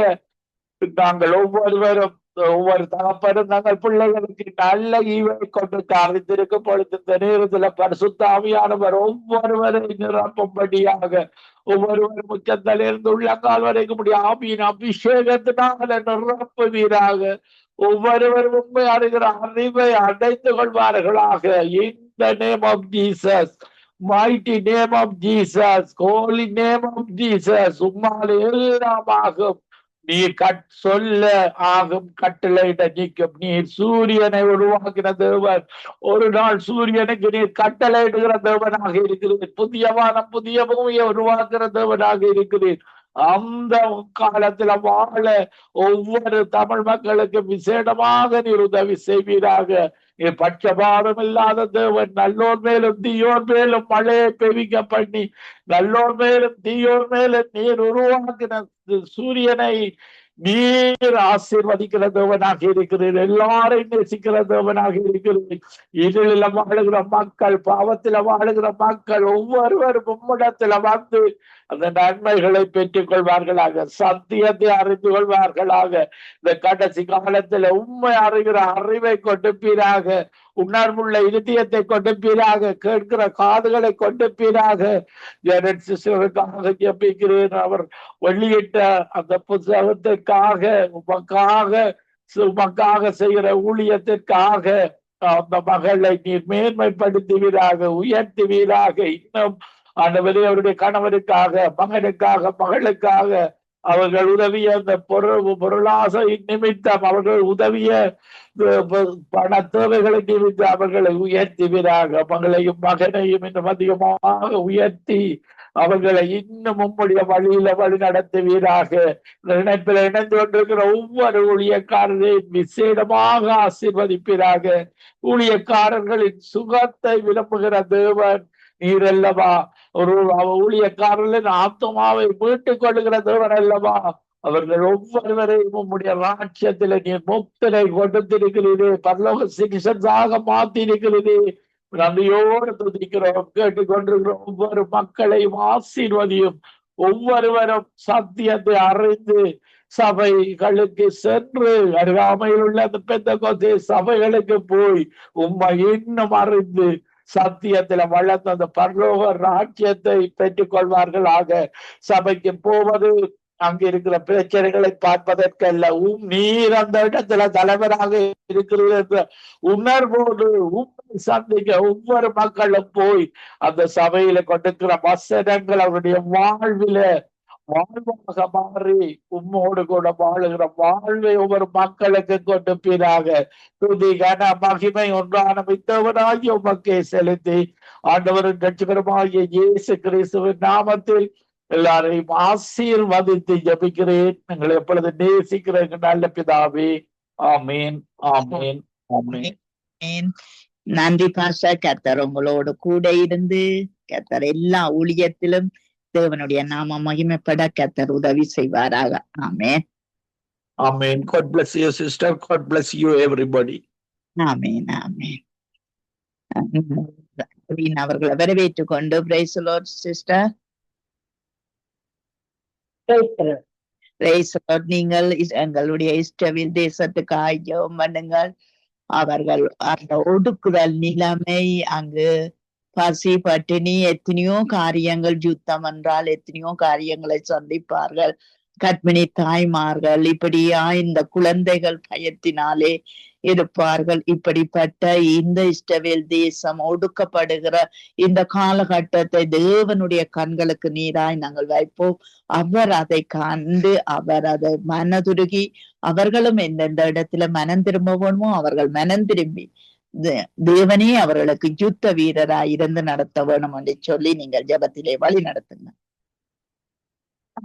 நாங்கள் ஒவ்வொருவரும் ஒவ்வொரு தகப்பனும் தங்கள் பிள்ளைகளுக்கு நல்ல ஈவை கொண்டு அறிந்திருக்கும் பொழுது இந்த நேரத்துல பரிசுத்த ஆவியானவர் ஒவ்வொருவரை நிரப்பும்படியாக ஒவ்வொருவரும் உச்சத்திலிருந்து உள்ளங்கால் வரைக்கும் ஆவியின் அபிஷேகத்தினால நிரப்புவீராக. ஒவ்வொருவரும் உண்மை அறிகிற அறிவை அடைந்து கொள்வார்களாக. இந்த name of Jesus, mighty name of Jesus, holy name of Jesus, உம்மால் எல்லாம் ஆகும். நீர் சொல்ல ஆகும், கட்டளையிட நீக்கும். நீர் சூரியனை உருவாக்கின தேவன். ஒரு நாள் சூரியனுக்கு நீர் கட்டளையிடுகிற தேவனாக இருக்கிறீர். புதிய வானம் புதிய பூமியை உருவாக்குற தேவனாக இருக்கிறீர். அந்த காலத்துல வாழ ஒவ்வொரு தமிழ் மக்களுக்கு விசேடமாக நீர் உதவி செய்வீராக. நீர் பட்சபாதம் இல்லாத தேவன். நல்லோர் மேலும் தீயோர் மேலும் மழையை பெவிக்க பண்ணி, நல்லோர் மேலும் தீயோர் மேலும் நீர் உருவாக்கின சூரியனை நீர் ஆசீர்வதிக்கிற தேவனாக இருக்கிறீர். எல்லாரையும் நேசிக்கிற தேவனாக இருக்கிறீர். இருளில வாழுகிற மக்கள், பாவத்தில வாழுகிற மக்கள் ஒவ்வொருவரும் உம்மிடத்துல வந்து அந்த நன்மைகளை பெற்றுக் கொள்வார்களாக, சத்தியத்தை அறிந்து கொள்வார்களாக. இந்த கடைசி காலத்துல உண்மை அறிகிற அறிவை கொடுப்பீராக, உணர்வுள்ள இருதயத்தை கொடுப்பீராக, கேட்கிற காதுகளை கொடுப்பீராக. ஜெனட் சிஸ்டருக்காக ஜெபிக்கிறேன். அவர் வெளியிட்ட அந்த புத்தகத்திற்காக, உமக்காக செய்கிற ஊழியத்திற்காக அந்த மகளை நீர் மேன்மைப்படுத்துவீராக, உயர்த்துவீராக. இன்னும் ஆண்டவரே அவருடைய கணவருக்காக, மகனுக்காக, மகளுக்காக அவர்கள் உதவிய அந்த பொருளாசை நிமித்தம், அவர்கள் உதவிய பண தேவைகளை நிமித்தம் அவர்களை உயர்த்துவீராக. மகளையும் மகனையும் இன்னும் அதிகமாக உயர்த்தி அவர்களை இன்னும் உம்முடைய வழியில வழி நடத்துவீராக. இணைப்பில் இணைந்து கொண்டிருக்கிற ஒவ்வொரு ஊழியக்காரரையும் விசேடமாக ஆசீர்வதிப்பீராக. ஊழியக்காரர்களின் சுகத்தை விரும்புகிற தேவன் நீர் அல்லவா. ஒரு ஊழியக்காரர்களின் ஆத்மாவை மீட்டுக் கொள்ளுகிற தேவன் அல்லவா. அவர்கள் ஒவ்வொருவரையும் உம்முடைய ராட்சியத்தில நீர் முக்தனை கொடுத்திருக்கிறீரே, பரலோக சிட்டிசன்ஸாக மாத்திருக்கிறீரே. நன்றியோடு துதிக்கிறோம். கேட்டுக்கொண்டிருக்கிற ஒவ்வொரு மக்களையும் ஆசீர்வதியும். ஒவ்வொருவரும் சத்தியத்தை அறிந்து சபைகளுக்கு சென்று, அருகாமையில் உள்ள அந்த பெந்தெகோஸ்தே சபைகளுக்கு போய் உம்மை இன்னும் அறிந்து சத்தியத்துல வளர்ந்த அந்த பரலோக ராஜ்யத்தை பெற்றுக் கொள்வார்களாக. சபைக்கு போவது அங்க இருக்கிற பிரச்சனைகளை பார்ப்பதற்கல்ல, நீர் அந்த இடத்துல தலைவராக இருக்கிறது என்ற உணர்வோடு உண்மை சந்திக்க ஒவ்வொரு மக்களும் போய் அந்த சபையில கொண்டிருக்கிற வசனங்கள் அவருடைய வாழ்வில வாழ்வாக மாறி உம்மோடு கூட வாழுகிற வாழ்வை ஒவ்வொரு மக்களுக்கு கொடுப்பீராக. துதி கன மகிமை ஒன்றான மித்தவனாகி உமக்கே செலுத்தி ஆண்டவரின் ரட்சகருமாகிய இயேசு கிறிஸ்துவின் நாமத்தில் எல்லாரையும் ஆசீர்வதித்து ஜபிக்கிறேன். நீங்கள் எப்பொழுது நேசிக்கிறேன் நல்ல பிதாவே. ஆமீன், ஆமீன், ஆமீன். நன்றி பாஷா. கர்த்தர் உங்களோடு கூட இருந்து கர்த்தர் எல்லா ஊழியத்திலும் தேவனுடைய நாம மகிமைப்பட கர்த்தர் உதவி செய்வாராக. ஆமென், ஆமென். God bless you sister. God bless you everybody. ஆமென், ஆமென். அவர்களை வரவேற்றுக் கொண்டு பிரைஸ் தி லார்ட் சிஸ்டர். நீங்கள் எங்களுடைய இஸ்ரவேல் தேசத்துக்காக ஜெபம் பண்ணுங்கள். அவர்கள் அந்த ஒடுக்குதல் நிலைமை, அங்கு பசி பட்டினி, எத்தனையோ காரியங்கள், யுத்தம் என்றால் எத்தனையோ காரியங்களை சந்திப்பார்கள். கர்ப்பிணி தாய்மார்கள் இப்படியா இந்த குழந்தைகள் பயத்தினாலே இருப்பார்கள். இப்படிப்பட்ட இந்த இஸ்ரவேல் தேசம் ஒடுக்கப்படுகிற இந்த காலகட்டத்தை தேவனுடைய கண்களுக்கு நீராய் நாங்கள் வைப்போம். அவர் அதை கண்டு அவர் அதை மனதுருகி அவர்களும் எந்தெந்த இடத்துல மனம் திரும்ப வேணுமோ அவர்கள் மனம் திரும்பி தேவனே அவர்களுக்கு யுத்த வீரராய் இருந்து நடத்த வேணும் என்று சொல்லி நீங்கள் ஜெபத்திலே வழி நடத்துங்க.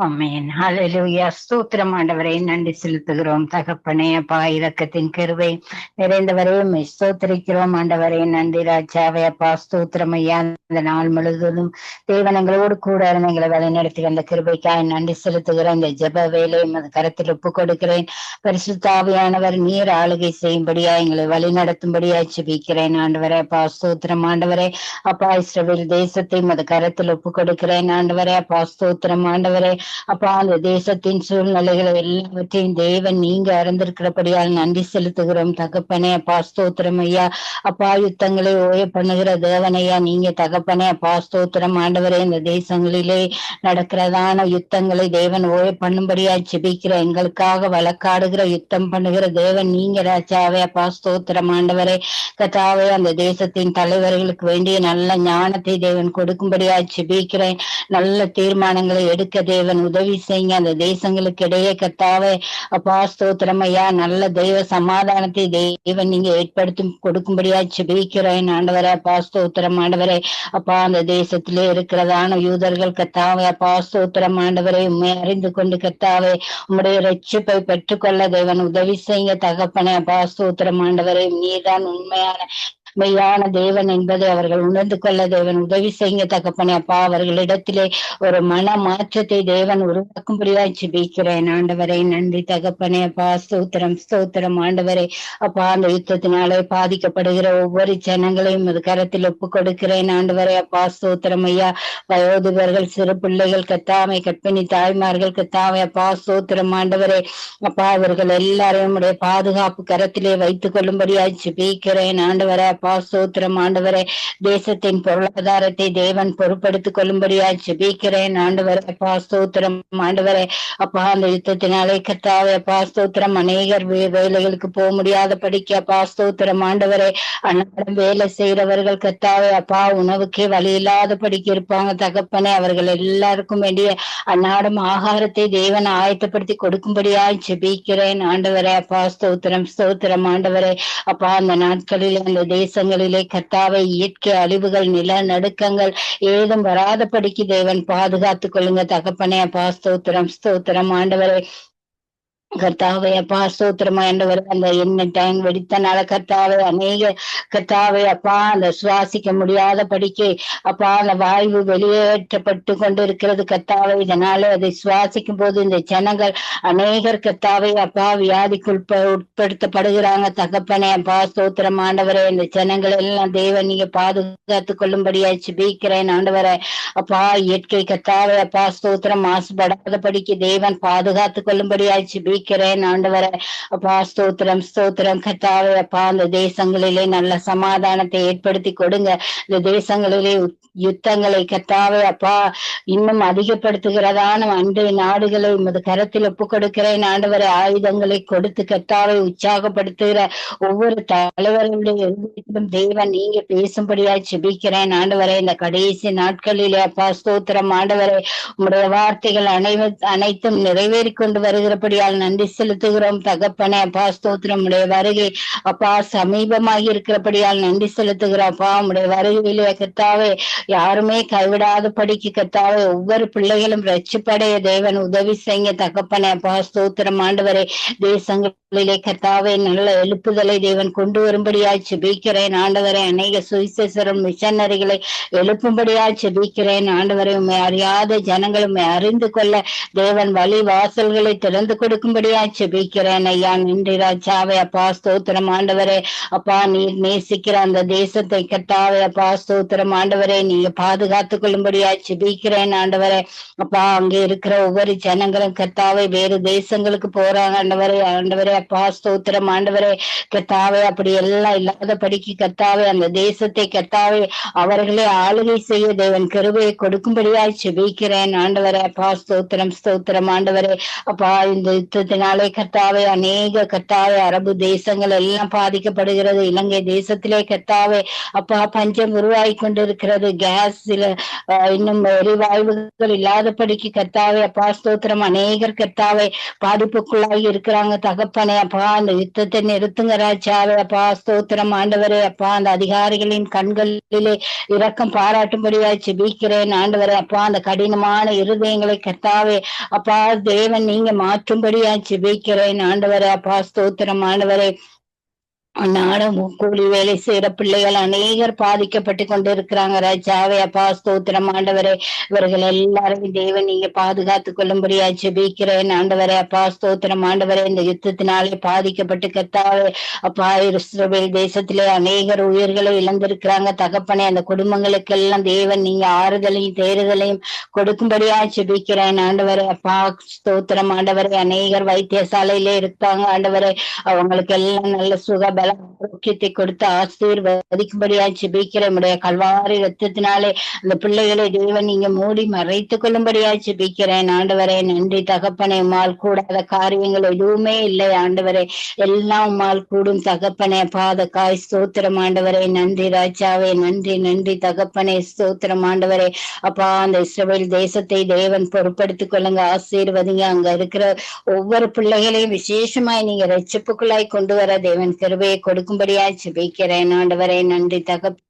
ஆமென். ஹல்லேலூயா. ஸ்தோத்திரம் ஆண்டவரே, நன்றி செலுத்துகிறோம் தகப்பனே. அப்பா, இரக்கத்தின் கிருபை நிறைந்தவரே ஸ்தோத்திரிக்கிறோம் ஆண்டவரே. நன்றி ராஜாவே. அப்பா ஸ்தோத்திரம் ஐயா. இந்த நாள் முழுவதும் தேவனங்களோடு கூட எங்களை வழிநடத்தி வந்த கிருபைக்காய் நன்றி செலுத்துகிறேன். இந்த ஜெப வேலை கரத்தில் ஒப்பு கொடுக்கிறேன். பரிசுத்த ஆவியானவர் நீர் ஆளுகை செய்யும்படியா எங்களை வழி நடத்தும்படியா ஜெபிக்கிறேன் ஆண்டவரே. அப்பா ஸ்தோத்திரம் ஆண்டவரே. அப்பா இஸ்ரவேல் தேசத்தை கரத்தில் ஒப்பு கொடுக்கிறேன் ஆண்டவரே. அப்பா ஸ்தோத்திரம் ஆண்டவரே. அப்பா அந்த தேசத்தின் சூழ்நிலைகளை எல்லாவற்றையும் தேவன் நீங்க அறிந்திருக்கிறபடியால் நன்றி செலுத்துகிறோம் தகப்பனே. அப்பா ஸ்தோத்திரம் ஐயா. அப்பா யுத்தங்களை ஓய பண்ணுகிற தேவனையா நீங்க தகப்பனே. அப்பா ஸ்தோத்திரம் ஆண்டவரே. இந்த தேசங்களிலே நடக்கிறதான யுத்தங்களை தேவன் ஓய பண்ணும்படியா ஜெபிக்கிற எங்களுக்காக வழக்காடுகிற யுத்தம் பண்ணுகிற தேவன் நீங்க ராஜாவே. அப்பா ஸ்தோத்திரம் ஆண்டவரே. கர்த்தாவே அந்த தேசத்தின் தலைவர்களுக்கு வேண்டிய நல்ல ஞானத்தை தேவன் கொடுக்கும்படியா ஜெபிக்கிறேன். நல்ல தீர்மானங்களை எடுக்க தேவன் உதவி செய்யுங்க. அந்த தேசங்களுக்கு இடையே கர்த்தாவே அப்பா ஸ்தோத்திரம் ஐயா நல்ல தெய்வ சமாதானத்தை தேவன் நீங்க ஏற்படுத்தி கொடுக்கும்படியா ஜெபிக்கிறேன் ஆண்டவரே. அப்பா ஸ்தோத்திரம் ஆண்டவரே. அப்பா அந்த தேசத்திலே இருக்கிறதான யூதர்கள் கர்த்தாவே அப்பா ஸ்தோத்திரம் ஆண்டவரை உண்மை அறிந்து கொண்டு கர்த்தாவே உம்முடைய ரட்சிப்பை பெற்றுக்கொள்ள தேவன் உதவி செய்யுங்க தகப்பனே. அப்பா ஸ்தோத்திரம் ஆண்டவரை நீதான் உண்மையான மெய்யான தேவன் என்பதை அவர்கள் உணர்ந்து கொள்ள தேவன் உதவி செய்யுங்க தகப்பனே. அப்பா அவர்களிடத்திலே ஒரு மன மாற்றத்தை தேவன் உருவாக்கும்படியாய் ஜெபிக்கிறேன் ஆண்டவரை. நன்றி தகப்பனே. அப்பா ஸ்தோத்திரம் ஸ்தோத்திரம் ஆண்டவரை. அப்பா அந்த யுத்தத்தினாலே பாதிக்கப்படுகிற ஒவ்வொரு ஜனங்களையும் அது கரத்தில் ஒப்பு கொடுக்கிறேன் ஆண்டவரை. அப்பா ஸ்தோத்திரம் ஐயா. வயோதிபர்கள் சிறு பிள்ளைகள் கத்தாமை கற்பிணி தாய்மார்கள் கத்தாமை அப்பா ஸ்தோத்திரம் ஆண்டவரை. அப்பா அவர்கள் எல்லாரையும் உடைய பாதுகாப்பு கரத்திலே வைத்துக் கொள்ளும்படியாய் ஜெபிக்கிறேன் ஆண்டவரை. அப்பா ஸ்தோத்திரம் ஆண்டவரே. தேசத்தின் பொருளாதாரத்தை தேவன் பொறுப்படுத்திக் கொள்ளும்படியாய் ஜெபிக்கிறேன் ஆண்டவரே. அப்பா ஸ்தோத்திரம் ஆண்டவரே. அப்பா அந்த யுத்தத்தினாலே கர்த்தாவே அப்பா ஸ்தோத்திரம் அநேகர் வேலைகளுக்கு போக முடியாத படிக்க அப்பா ஸ்தோத்திரம் ஆண்டவரே. அன்னாடம் வேலை செய்யறவர்கள் கர்த்தாவே அப்பா உணவுக்கே வழி இல்லாத படிக்க இருப்பாங்க தகப்பனே. அவர்கள் எல்லாருக்கும் வேண்டிய அன்னாடம் ஆகாரத்தை தேவன் ஆயத்தப்படுத்தி கொடுக்கும்படியாய் ஜெபிக்கிறேன் ஆண்டவரே. அப்பா ஸ்தோத்திரம் ஸ்தோத்திரம் ஆண்டவரே. அப்பா அந்த நாட்களில் அந்த தேசங்களிலே கர்த்தாவை இயற்கை அழிவுகள் நிலநடுக்கங்கள் ஏதும் வராதபடிக்கு தேவன் பாதுகாத்துக் கொள்ளுங்க தகப்பனே. அப்பா ஸ்தோத்திரம் ஸ்தோத்திரம் ஆண்டவரே. கர்த்தாவே அப்பா ஸ்தோத்திரமா ஆண்டவரே. அந்த எண்ணெய் டேங்க் வெடித்தனால கர்த்தாவே அநேக கர்த்தாவே அப்பா அந்த சுவாசிக்க முடியாத படிக்கு அப்பா அந்த வாயு வெளியேற்றப்பட்டு கொண்டு இருக்கிறது கர்த்தாவே. இதனால அதை சுவாசிக்கும் போது இந்த ஜனங்கள் அநேகர் கர்த்தாவே அப்பா வியாதிக்கு உட்படுத்தப்படுகிறாங்க தகப்பனே. அப்பா ஸ்தோத்திரம் ஆண்டவரே. இந்த ஜனங்கள் எல்லாம் தேவன் நீங்க பாதுகாத்துக் கொள்ளும்படியா ஜெபிக்கிறேன் ஆண்டவரே. அப்பா இயற்கை கர்த்தாவே அப்பா ஸ்தோத்திரம் மாசுபடாத படிக்கு தேவன் பாதுகாத்துக் கொள்ளும்படியா ஜெபிக்கிறேன் ஆண்டவரே. அப்பா ஸ்தோத்திரம் ஸ்தோத்திரம் கர்த்தாவே. அப்பா அந்த தேசங்களிலே நல்ல சமாதானத்தை ஏற்படுத்தி கொடுங்க. இந்த தேசங்களிலே யுத்தங்களை கர்த்தாவே அப்பா இன்னும் அதிகப்படுத்துகிறதான அன்றைய நாடுகளை உமது கரத்தில் ஒப்பு கொடுக்கிறேன் ஆண்டவரை. ஆயுதங்களை கொடுத்து கர்த்தாவை உற்சாகப்படுத்துகிற ஒவ்வொரு தலைவர்களுடைய தேவன் நீங்க பேசும்படியாய் ஜெபிக்கிறேன் ஆண்டவரை. இந்த கடைசி நாட்களிலே அப்பா ஸ்தோத்திரம் ஆண்டவரை. உம்முடைய வார்த்தைகள் அனைத்தும் நிறைவேறி கொண்டு வருகிறபடியால் நன்றி செலுத்துகிறோம் தகப்பனே. அப்பா ஸ்தோத்திரம் உடைய வருகை அப்பா சமீபமாகி இருக்கிறபடியால் நன்றி செலுத்துகிறோம் அப்பா. உடைய வருகையிலே கர்த்தாவே யாருமே கைவிடாத படிக்கு கர்த்தாவே ஒவ்வொரு பிள்ளைகளும் ரட்சிப்படைய தேவன் உதவி செய்ய தகப்பனே. அப்பா ஸ்தோத்திரம் ஆண்டவரே. தேசங்களிலே கர்த்தாவே நல்ல எழுப்புதலை தேவன் கொண்டு வரும்படியாய் ஜெபிக்கிறேன் ஆண்டவரே. அநேக சுவிசேஷரும் மிஷனரிகளை எழுப்பும்படியாய் ஜெபிக்கிறேன் ஆண்டவரை. உண்மை அறியாத ஜனங்கள் உண்மை அறிந்து கொள்ள தேவன் வழி வாசல்களை திறந்து கொடுக்கும்படியாய் ஜெபிக்கிறேன் ஐயா. நன்றி ராஜாவே. அப்பா ஸ்தோத்திரம் ஆண்டவரே. அப்பா நீர் நேசிக்கிற அந்த தேசத்தை கர்த்தாவே அப்பா ஸ்தோத்திரம் ஆண்டவரே நீங்க பாதுகாத்துக் கொள்ளும்படியா ஜெபிக்கிறேன் ஆண்டவரே. அப்பா அங்கே இருக்கிற ஒவ்வொரு ஜனங்களும் கர்த்தாவே வேறு தேசங்களுக்கு போறாங்க ஆண்டவரே. ஆண்டவரே அப்பா ஸ்தோத்திரம் ஆண்டவரே. கர்த்தாவே அப்படி எல்லாம் இல்லாத படிக்கு கர்த்தாவே அந்த தேசத்தை கர்த்தாவே அவர்களே ஆளுகை செய்ய தேவன் கிருபையை கொடுக்கும்படியாய் ஜெபிக்கிறேன் ஆண்டவரே. அப்பா ஸ்தோத்திரம் ஸ்தோத்திரம் ஆண்டவரே. அப்பா இந்த யுத்தத்தினாலே கர்த்தாவே அநேக கர்த்தாவே அரபு தேசங்கள் எல்லாம் பாதிக்கப்படுகிறது. இலங்கை தேசத்திலே கர்த்தாவே அப்பா பஞ்சம் உருவாகி கொண்டிருக்கிறது. கேஸ் இன்னும் எரிவாயுகள் இல்லாதபடிக்கு கர்த்தாவே அப்பா ஸ்தோத்திரம் அநேகர் கர்த்தாவே பாதிப்புக்குள்ளாகி இருக்கிறாங்க தகப்பனே. அப்பா அந்த யுத்தத்தை நிறுத்துங்க ராஜாவே. அப்பா ஸ்தோத்திரம் ஆண்டவரே. அப்பா அந்த அதிகாரிகளின் கண்களிலே இரக்கம் பாராட்டும்படியாய் ஜெபிக்கிறேன் ஆண்டவரே. அப்பா அந்த கடினமான இருதயங்களை கர்த்தாவே அப்பா தேவன் நீங்க மாற்றும்படியாய் ஜெபிக்கிறேன் ஆண்டவரே. அப்பா ஸ்தோத்திரம் ஆண்டவரே. அன்னாடம் கூலி வேலை செய்யற பிள்ளைகள் அநேகர் பாதிக்கப்பட்டு கொண்டிருக்கிறாங்க ராஜாவே. அப்பா ஸ்தோத்திரம் ஆண்டவரே. இவர்கள் எல்லாரும் தேவன் நீங்க பாதுகாத்துக் கொள்ளும்படியா ஜெபிக்கிறேன் ஆண்டவரே. அப்பா ஸ்தோத்திரம் ஆண்டவரே. இந்த யுத்தத்தினாலே பாதிக்கப்பட்டு கர்த்தாவே அப்பா இஸ்ரவேல் தேசத்திலே அநேகர் உயிர்களை இழந்திருக்கிறாங்க தகப்பனே. அந்த குடும்பங்களுக்கெல்லாம் தேவன் நீங்க ஆறுதலையும் தேறுதலையும் கொடுக்கும்படியா ஜெபிக்கிறேன் ஆண்டவரே. அப்பா ஸ்தோத்திரம் ஆண்டவரே. அநேகர் வைத்தியசாலையிலே இருக்காங்க ஆண்டவரே. அவங்களுக்கு எல்லாம் நல்ல சுக பல ஆரோக்கியத்தை கொடுத்து ஆசீர்வதிக்கும்படியா ஜெபிக்கிற உடைய கல்வாரி ரத்தத்தினாலே அந்த பிள்ளைகளை தேவன் நீங்க மூடி மறைத்துக் கொள்ளும்படியா ஜெபிக்கிறேன் ஆண்டவரே. நன்றி தகப்பனே. உம்மால் கூடாத காரியங்கள் எதுவுமே இல்லை ஆண்டவரே. எல்லாம் உம்மால் கூடும் தகப்பனே. பாதக்காய் ஸ்தோத்திரம் ஆண்டவரே. நன்றி ராஜாவே. நன்றி நன்றி தகப்பனே. ஸ்தோத்திரம் ஆண்டவரே. அப்பா அந்த இஸ்ரவேல் தேசத்தை தேவன் பொறுப்படுத்திக் கொள்ளுங்க, ஆசீர்வதிங்க. அங்க இருக்கிற ஒவ்வொரு பிள்ளைகளையும் விசேஷமாய் நீங்க ரட்சிப்புக்குள்ளாய் கொண்டு வர தேவன் கிருபையை கொடுக்கும்படியாய் ஜெபிக்கிறேன் ஆண்டவரே. நன்றி தகப்பனே.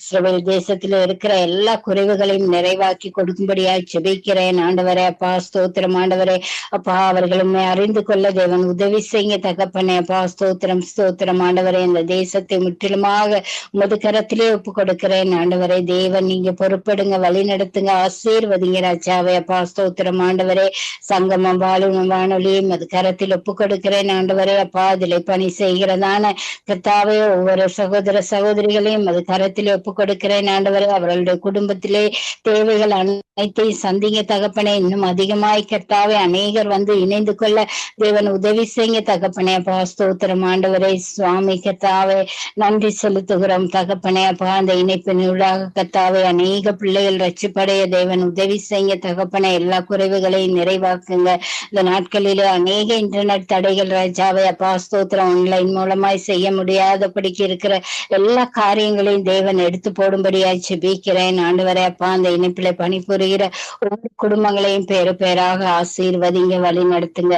இஸ்ரவேல் தேசத்துல இருக்கிற எல்லா குறைவுகளையும் நிறைவாக்கி கொடுக்கும்படியாய் ஜெபிக்கிறேன் ஆண்டவரே. அப்பா ஸ்தோத்திரம் ஆண்டவரே. அப்பா அவர்களுமே அறிந்து கொள்ள தேவன் உதவி செய்ய தகப்பனே. அப்பா ஸ்தோத்திரம் ஸ்தோத்திரம் ஆண்டவரே. இந்த தேசத்தை முற்றிலுமாக உமது கரத்திலே ஒப்பு கொடுக்கிறேன் ஆண்டவரே. தேவன் நீங்க பொறுப்படுங்க, வழி நடத்துங்க, ஆசீர்வதிங்க ராஜாவே. அப்பா ஸ்தோத்திரம் ஆண்டவரே. சங்கமம் வாழும் வானொலியும் அது கரத்தில் ஒப்பு கொடுக்கிறேன் ஆண்டவரே. அப்பா அதிலே பணி செய்கிறதான கர்த்தாவே ஒவ்வொரு சகோதர சகோதரிகளையும் அது கரத்தில் ஒப்பு கொடுக்கிறேன் ஆண்டவரே. அவர்களுடைய குடும்பத்திலே தேவைகள் அனைத்தையும் சந்திங்க தகப்பனே. இன்னும் அதிகமாய் கர்த்தாவே அநேகர் வந்து இணைந்து கொள்ள தேவன் உதவி செய்ய தகப்பனே. அப்பா ஸ்தோத்திரம் ஆண்டவரே. சுவாமி கர்த்தாவே நன்றி செலுத்துகிறோம் தகப்பனே. அப்பா அந்த இணைப்பினூடாக கர்த்தாவே அநேக பிள்ளைகள் ரட்சிப்படைய தேவன் உதவி செய்ய தகப்பனே. எல்லா குறைவுகளையும் நிறைவாக்குங்க. இந்த நாட்களிலே அநேக இன்டர்நெட் தடைகள் ராஜாவே. அப்பா ஸ்தோத்திரம் ஆன்லைன் மூலமாய் செய்ய முடியாதபடிக்கு இருக்கிற எல்லா காரியங்களையும் தேவன் எடுத்து போடும்படியாய் ஜெபிக்கிறேன் ஆண்டவரே. அப்பா அந்த இணைப்பில பணிபுரிகிற ஒவ்வொரு குடும்பங்களையும் பேரு பேராக ஆசீர்வதிங்க, வழி நடத்துங்க.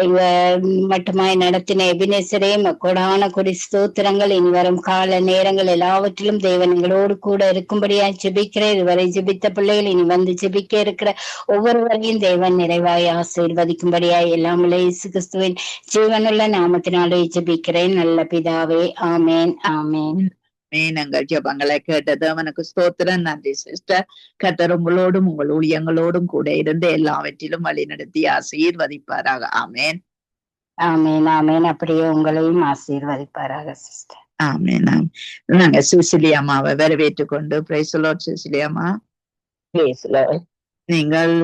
எங்க மட்டுமாய் நடத்தின எபினேசரே கொடான கொடி ஸ்தோத்திரங்கள். இனி வரும் கால நேரங்கள் எல்லாவற்றிலும் தேவன் எங்களோடு கூட இருக்கும்படியாய் ஜெபிக்கிறேன். இதுவரை ஜெபித்த பிள்ளைகள் இனி வந்து ஜெபிக்க இருக்கிற ஒவ்வொருவரையும் தேவன் நிறைவாய் ஆசீர்வதிக்கும்படியாய் எல்லாம் இயேசு கிறிஸ்துவின் ஜீவனுள்ள நாமத்தினாலே ஜெபிக்கிறேன் நல்ல பிதாவே. ஆமேன் ஆமேன். எங்கள் ஜெபங்களை கேட்டது அவனுக்கு ஸ்தோத்திரம். நன்றி சிஸ்டர். கர்த்தர் உங்களோடும் உங்கள் ஊழியங்களோடும் கூட இருந்து எல்லாவற்றிலும் வழி நடத்தி ஆசீர்வதிப்பாராக. ஆமேன் ஆமேன் ஆமேன். அப்படியே உங்களையும் ஆசீர்வதிப்பாராக சிஸ்டர். ஆமேன். நாங்க சுசிலி அம்மாவை வரவேற்றுக் கொண்டு பிரைஸ் தி லார்ட். சுசிலி அம்மா, நீங்கள்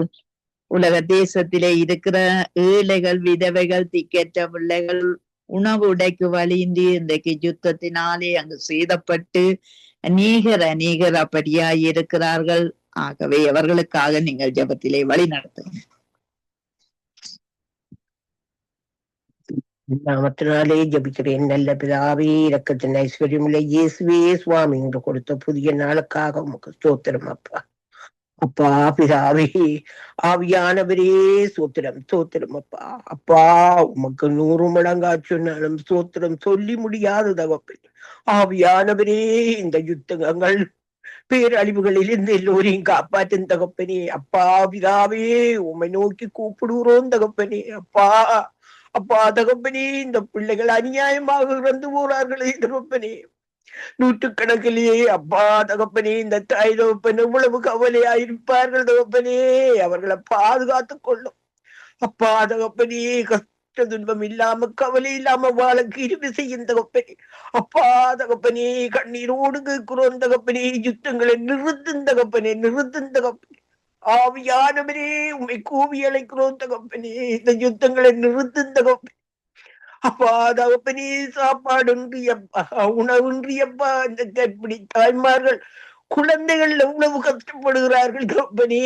உலக தேசத்திலே இருக்கிற ஏழைகள், விதவைகள், திக்கற்ற பிள்ளைகள், உணவு உடைக்கு வழியின்றி இன்றைக்கு யுத்தத்தினாலே அங்கு சேதப்பட்டு அநேகர் அப்படியாய் இருக்கிறார்கள். ஆகவே அவர்களுக்காக நீங்கள் ஜெபத்திலே வழி நடத்துங்க. நாமத்தினாலே ஜபிக்கிறேன் நல்ல பிதாவே. இரக்கத்தின் ஐஸ்வர்யமுள்ள இயேசுவே சுவாமி என்று கொடுத்த புதிய நாளுக்காக உமக்கு ஸ்தோத்திரம் அப்பா. அப்பா பிதாவே ஆவியானவரே சோத்திரம் சோத்திரம் அப்பா. அப்பா உமக்கு 100 மடங்கா சொன்னாலும் சோத்திரம் சொல்லி முடியாத தகப்பன். ஆவியானவரே இந்த யுத்தங்கள் பேரழிவுகளில் இருந்து எல்லோரையும் காப்பாற்றும் தகப்பனே. அப்பா பிதாவே உம்மை நோக்கி கூப்பிடுகிறோம் தகப்பனே. அப்பா அப்பா தகப்பனே இந்த பிள்ளைகள் அநியாயமாக இறந்து போறார்களே தகப்பனே. நூற்றுக்கணக்கிலேயே அப்பா தகப்பனே இந்த தாய் தகப்பன் எவ்வளவு கவலையாயிருப்பார்கள் தகப்பனே. அவர்களை பாதுகாத்துக் கொள்ளும் அப்பா தகப்பனே. கஷ்ட துன்பம் இல்லாம கவலை இல்லாம வாழ கிருபை செய்யும் தகப்பனே. அப்பா தகப்பனே கண்ணீரோடு கேட்கிறோம் தகப்பனே. யுத்தங்களை நிறுத்தும் தகப்பனே, நிறுத்தும் தகப்பனே. ஆவியானவரே உண்மை கூவி அழைக்கிறோம் தகப்பனே. இந்த யுத்தங்களை நிறுத்தும் தகப்பனே. அப்பா தகப்பனே சாப்பாடுன்றியப்பா, உணவுன்றியப்பா. இந்த கற்பிணி தாய்மார்கள் குழந்தைகள் எவ்வளவு கஷ்டப்படுகிறார்கள் தகப்பனே.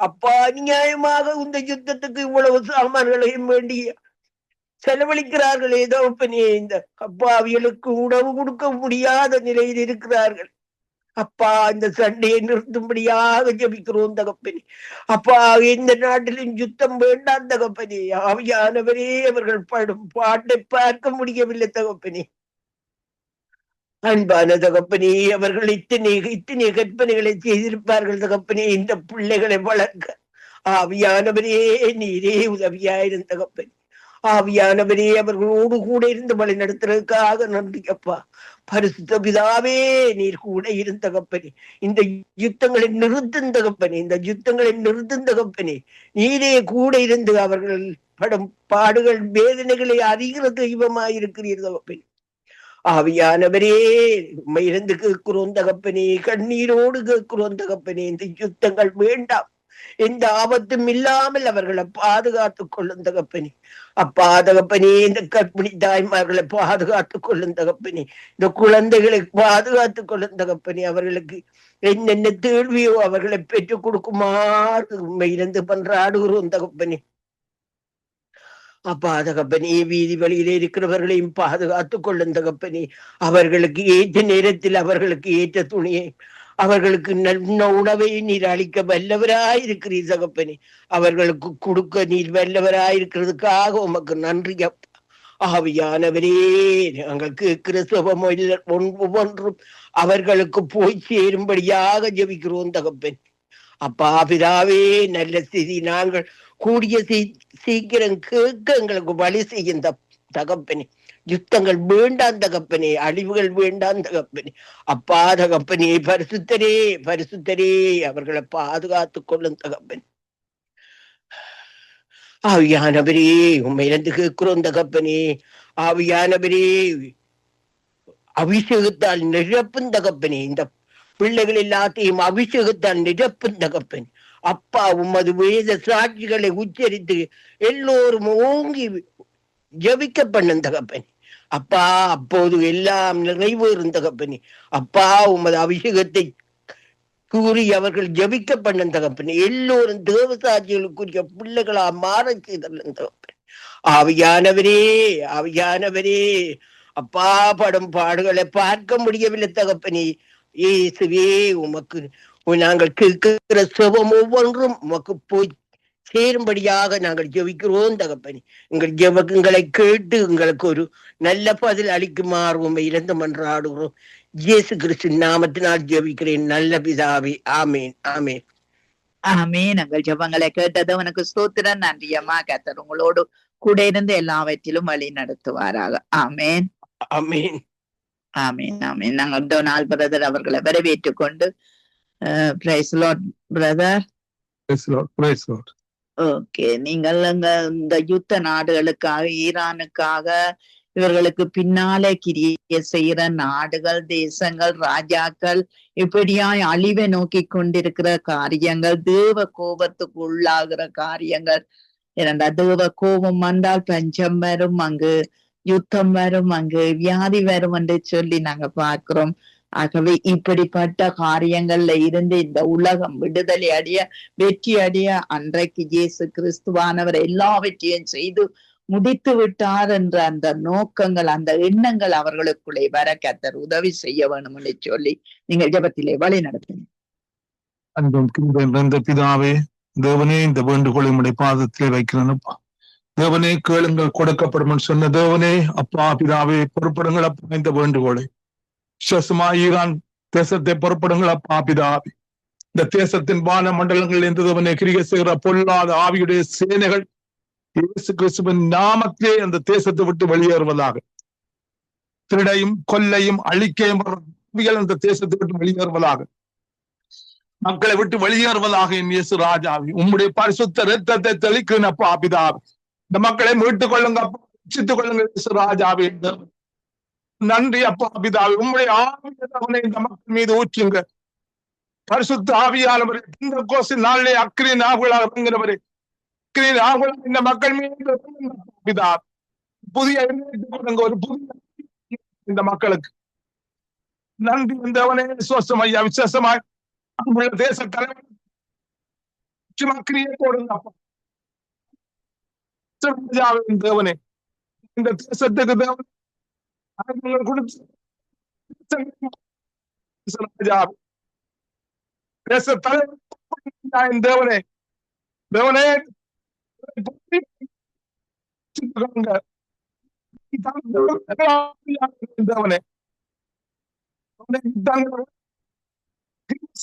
அப்பா அநியாயமாக இந்த யுத்தத்துக்கு இவ்வளவு சாமான்களையும் வேண்டி செலவழிக்கிறார்களே தகப்பனே. இந்த அப்பாவிகளுக்கு உணவு கொடுக்க முடியாத நிலையில் இருக்கிறார்கள். அப்பா இந்த சண்டையை நிறுத்தும்படியாக ஜபிக்கிறோம் தகப்பனே. அப்பா எந்த நாட்டிலும் யுத்தம் வேண்டாம் தகப்பனே. ஆவியானவரே அவர்கள் படும் பாட்டை பார்க்க முடியவில்லை தகப்பனே. அன்பான தகப்பனே அவர்கள் இத்தனை கற்பனைகளை செய்திருப்பார்கள் தகப்பனே. இந்த பிள்ளைகளை வளர்க்க ஆவியானவரே நீரே உதவியாயிரும் தகப்பனே. ஆவியானவரே அவர்களோடு கூட இருந்து வழி நடத்துறதுக்காக நன்றி அப்பா. பரிசுத்த பிதாவே நீர் கூட இருந்த தகப்பனே, இந்த யுத்தங்களை நிறுத்தும் தகப்பனே, இந்த யுத்தங்களை நிறுத்தும் தகப்பனே, நீரே கூட இருந்து அவர்கள் படும் பாடுகள் வேதனைகளை அறிகிற தெய்வமாயிருக்கிறீர் தகப்பனே. ஆவியானவரே உம்மை இருந்து கேட்கிறோம் தகப்பனே, கண்ணீரோடு கேட்கிறோம் தகப்பனே. இந்த யுத்தங்கள் வேண்டாம், எந்த ஆபத்தும் இல்லாமல் அவர்களை பாதுகாத்துக் கொள்ளும் தகப்பனே. அப்பா தகப்பனே, இந்த கற்பிணி தாய்மார்களை பாதுகாத்துக் கொள்ளும் தகப்பனே, இந்த குழந்தைகளை பாதுகாத்துக் கொள்ளும் தகப்பனே. அவர்களுக்கு என்னென்ன தேர்வியோ அவர்களை பெற்றுக் கொடுக்குமாறு உண்மை இருந்து பன்றாடுகிறோம் தகப்பனே. அப்பா தகப்பனே, வீதி வழியிலே இருக்கிறவர்களையும் பாதுகாத்துக் கொள்ளும் தகப்பனே. அவர்களுக்கு ஏற்ற நேரத்தில் அவர்களுக்கு ஏற்ற துணியை, அவர்களுக்கு நல்ல உணவை நீர் அளிக்க வல்லவராயிருக்கிறீர் தகப்பனே. அவர்களுக்கு கொடுக்க நீர் வல்லவராயிருக்கிறதுக்காக உமக்கு நன்றி அப்பா. ஆவியானவரே, நாங்கள் கேட்கிற சுபமோ ஒவ்வொன்றும் அவர்களுக்கு போய் சேரும்படியாக ஜெபிக்கிறோம் தகப்பன். அப்பா பிதாவே, நல்ல செய்தி நாங்கள் கூடிய சீக்கிரம் கேட்க எங்களுக்கு வழி செய்யும் தகப்பனே. யுத்தங்கள் வேண்டாம் தகப்பனே, அழிவுகள் வேண்டாம் தகப்பனே. அப்பா தகப்பனே, பரிசுத்தரே பரிசுத்தரே, அவர்களை பாதுகாத்துக் கொள்ளும் தகப்பன். ஆவியானவரே, உண்மையிலிருந்து கேட்கிறோம் தகப்பனே. ஆவியானவரே, அபிஷேகத்தால் நிரப்பும் தகப்பனே. இந்த பிள்ளைகள் எல்லாத்தையும் அபிஷேகத்தால் நிரப்பும் தகப்பன். அப்பா, உமது வேத சாட்சிகளை உச்சரித்து எல்லோரும் ஓங்கி ஜபிக்க பண்ணும் தகப்பனே. அப்பா, அப்போது எல்லாம் நிறைவேறும் தகப்பனே. அப்பா, உமது அபிஷேகத்தை கூறி அவர்கள் ஜபிக்க பண்ணும் தகப்பனே. எல்லோரும் தேவ சாட்சிகளுக்குரிய பிள்ளைகளா மாற செய்தல்லும் தகப்பனே. ஆவியானவரே ஆவியானவரே, அப்பா, படும் பாடுகளை பார்க்க முடியவில்லை தகப்பனே. இயேசுவே, உமக்கு நாங்கள் கேட்கிற சுபம் ஒவ்வொன்றும் உமக்கு போய் சேரும்படியாக நாங்கள் ஜெபிக்கிறோம் தகப்பனே. எங்கள் ஜெபங்களை கேட்டு எங்களுக்கு ஒரு நல்ல பதில் அளிக்குமாறு உண்மை இறந்து மன்றாடுகிறோம். இயேசு கிறிஸ்து நாமத்தினால் ஜெபிக்கிறேன் நல்ல பிதாவே, ஆமேன் ஆமேன் ஆமேன். நாங்கள் ஜெபங்களை கேட்டது உனக்கு ஸ்தோத்திரம். நன்றியம்மா. கர்த்தர் உங்களோடு கூட இருந்து எல்லாவற்றிலும் வழி நடத்துவாராக. ஆமேன் ஆமேன் ஆமேன் ஆமேன். நாங்கள் டொனால்ட் பிரதர் அவர்களை வரவேற்றுக் கொண்டு பிரைஸ் லார்ட் பிரதர். ஓகே, நீங்கள் இந்த யுத்த நாடுகளுக்காக, ஈரானுக்காக, இவர்களுக்கு பின்னாலே கிரிய செய்கிற நாடுகள், தேசங்கள், ராஜாக்கள், இப்படியாய் அழிவை நோக்கி கொண்டிருக்கிற காரியங்கள், தேவ கோபத்துக்கு உள்ளாகிற காரியங்கள். இரண்டா தேவ கோபம் வந்தால் பஞ்சம் வரும், அங்கு யுத்தம் வரும், அங்கு வியாதி வரும் என்று சொல்லி நாங்க பார்க்கிறோம். ஆகவே இப்படிப்பட்ட காரியங்கள்ல இருந்து இந்த உலகம் விடுதலை அடைய, வெற்றி அடைய அன்றைக்கு இயேசு கிறிஸ்துவானவர் எல்லாவற்றையும் செய்து முடித்து விட்டார் என்ற அந்த நோக்கங்கள், அந்த எண்ணங்கள் அவர்களுக்குள்ளே வர கர்த்தர் உதவி செய்ய வேணும் என்று சொல்லி நீங்கள் ஜெபத்திலே வழி நடத்தினீங்க. அன்பும் பிதாவே, தேவனே, இந்த வேண்டுகோளை உடைய பாதத்திலே வைக்கிறேன்ப்பா. தேவனே, கேளுங்கள் கொடுக்கப்படும் சொன்ன தேவனே, அப்பா பிதாவே, பொறுப்படுங்கள் அப்பா இந்த வேண்டுகோளை. விசேஷமா ஈரான் தேசத்தை பொறுப்படுங்கள் அப்பா பிதாவே. இந்த தேசத்தின் வான மண்டலங்கள் எந்த தேவனே கிரியை செய்கிற பொல்லாத ஆவியுடைய சேனைகள் இயேசு கிறிஸ்துவின் நாமத்திலே அந்த தேசத்தை விட்டு வெளியேறுவதாக. திருடையும் கொல்லையும் அழிக்கையும் அந்த தேசத்தை விட்டு வெளியேறுவதாக, மக்களை விட்டு வெளியேறுவதாக. என் இயேசு ராஜாவி, உம்முடைய பரிசுத்த ரத்தத்தை தெளிக்கிறேன் அப்பா பிதாவே. இந்த மக்களை மீட்டுக் கொள்ளுங்க அப்பா, ரட்சித்துக் கொள்ளுங்க இயேசு ராஜாவே. நன்றி அப்பா பிதாவே. உம்முடைய ஆவியை இந்த மக்கள் மீது ஊற்றுங்க. பரிசுத்த ஆவியானவரே, இந்த கோசி நாளிலே அக்கிரியின் ஆகுலாக இறங்குகிறவரே, அக்கிரியின் ஆகுலாக இந்த மக்கள் மீது பிதா புதிய ஒரு புதிய இந்த மக்களுக்கு நன்றி. இந்தவனே சுவாசம் ஐயா, விசேஷமாய் அங்குள்ள தேச தலைவர் கொடுங்க அப்பா. தேவனே, இந்த தேசத்துக்கு தேவன் கொடுத்து தேச தலைவர் தேவனே, தேவனே தேவனே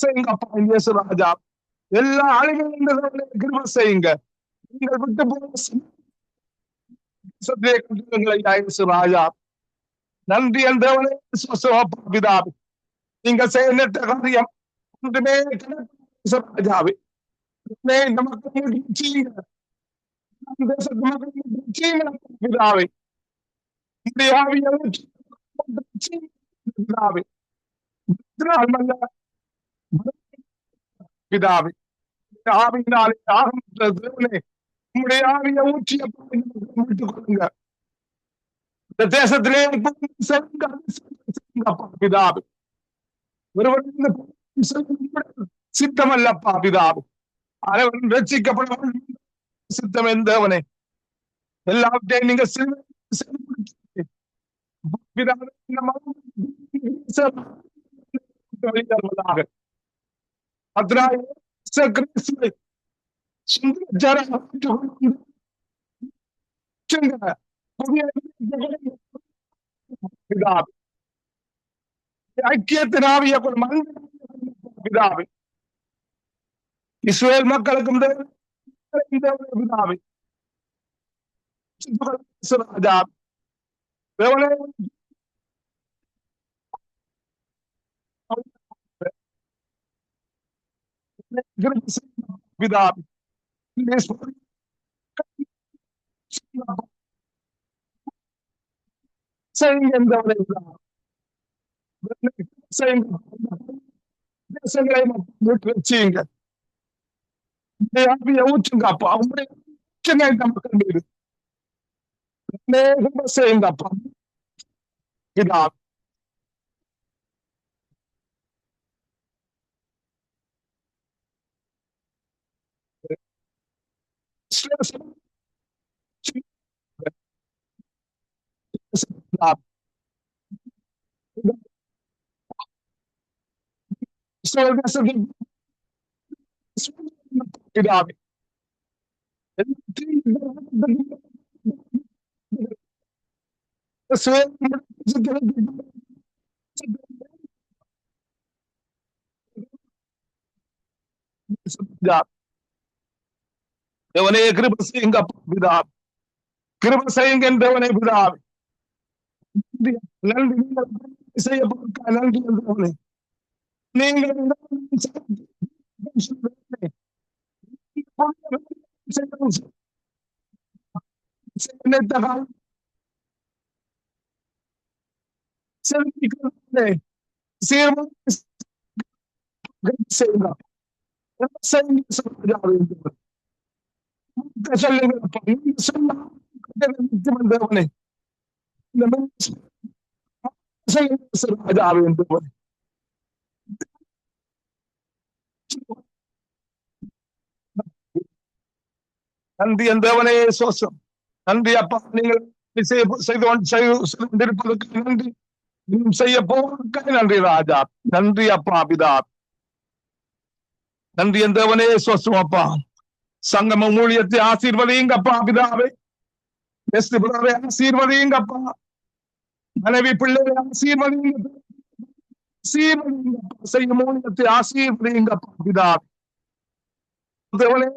செய்யுங்க அப்பா இயேசு ராஜா. எல்லா அழிவுகளும் கிருபை செய்யுங்க. நீங்கள் விட்டு போன ராஜா நன்றி என்றவனே பிதாவே நீங்க செய்ய காரியம் ஒன்றுமே ராஜாவே இந்த மக்களுக்கு செய்யுங்க பிதாவே பிதாவே ஆவியினாலே தேவனே உங்களுடைய ஆவியை ஊற்றிய விட்டுக் கொள்ளுங்க இந்த தேசத்திலே பிதாவே ஒருவர் சித்தமல்லப்பா பிதாவே அனைவரும் ரட்சிக்கப்பட சித்தம் எந்தவனே எல்லாவற்றையும் நீங்க ஐக்கியத்தினாவிய பிதாவே இஸ்ரேல் மக்களுக்கும் பிதாவே பிதாவே செய்யுங்க ஊற்றுங்கப்பா அவங்களுடைய செய்யுங்கப்பா பிதா பிதாவே தேவனே கிருபை செய்யுங்க பிதா கிருபை செய்யுங்க தேவனே பிதாவே நன்றி செய்யப்பட்ட நன்றி தேவனே நீங்கள் நன்றி தேவனே சோசம் நன்றி அப்பா நீங்கள் செய்திருப்பதற்கு நன்றி செய்ய போவதற்காக நன்றி ராஜா நன்றி அப்பா பிதா நன்றி தேவனே சோசம் அப்பா சங்கம ஊழியத்தை ஆசீர்வதிங்கப்பா பிதாவே ஆசீர்வதிங்கப்பா மனைவி பிள்ளைகளை ஆசீர்வதிங்கப்பா செய்யும் ஊழியத்தை ஆசீர்வதிங்கப்பா பிதாவே தேவனே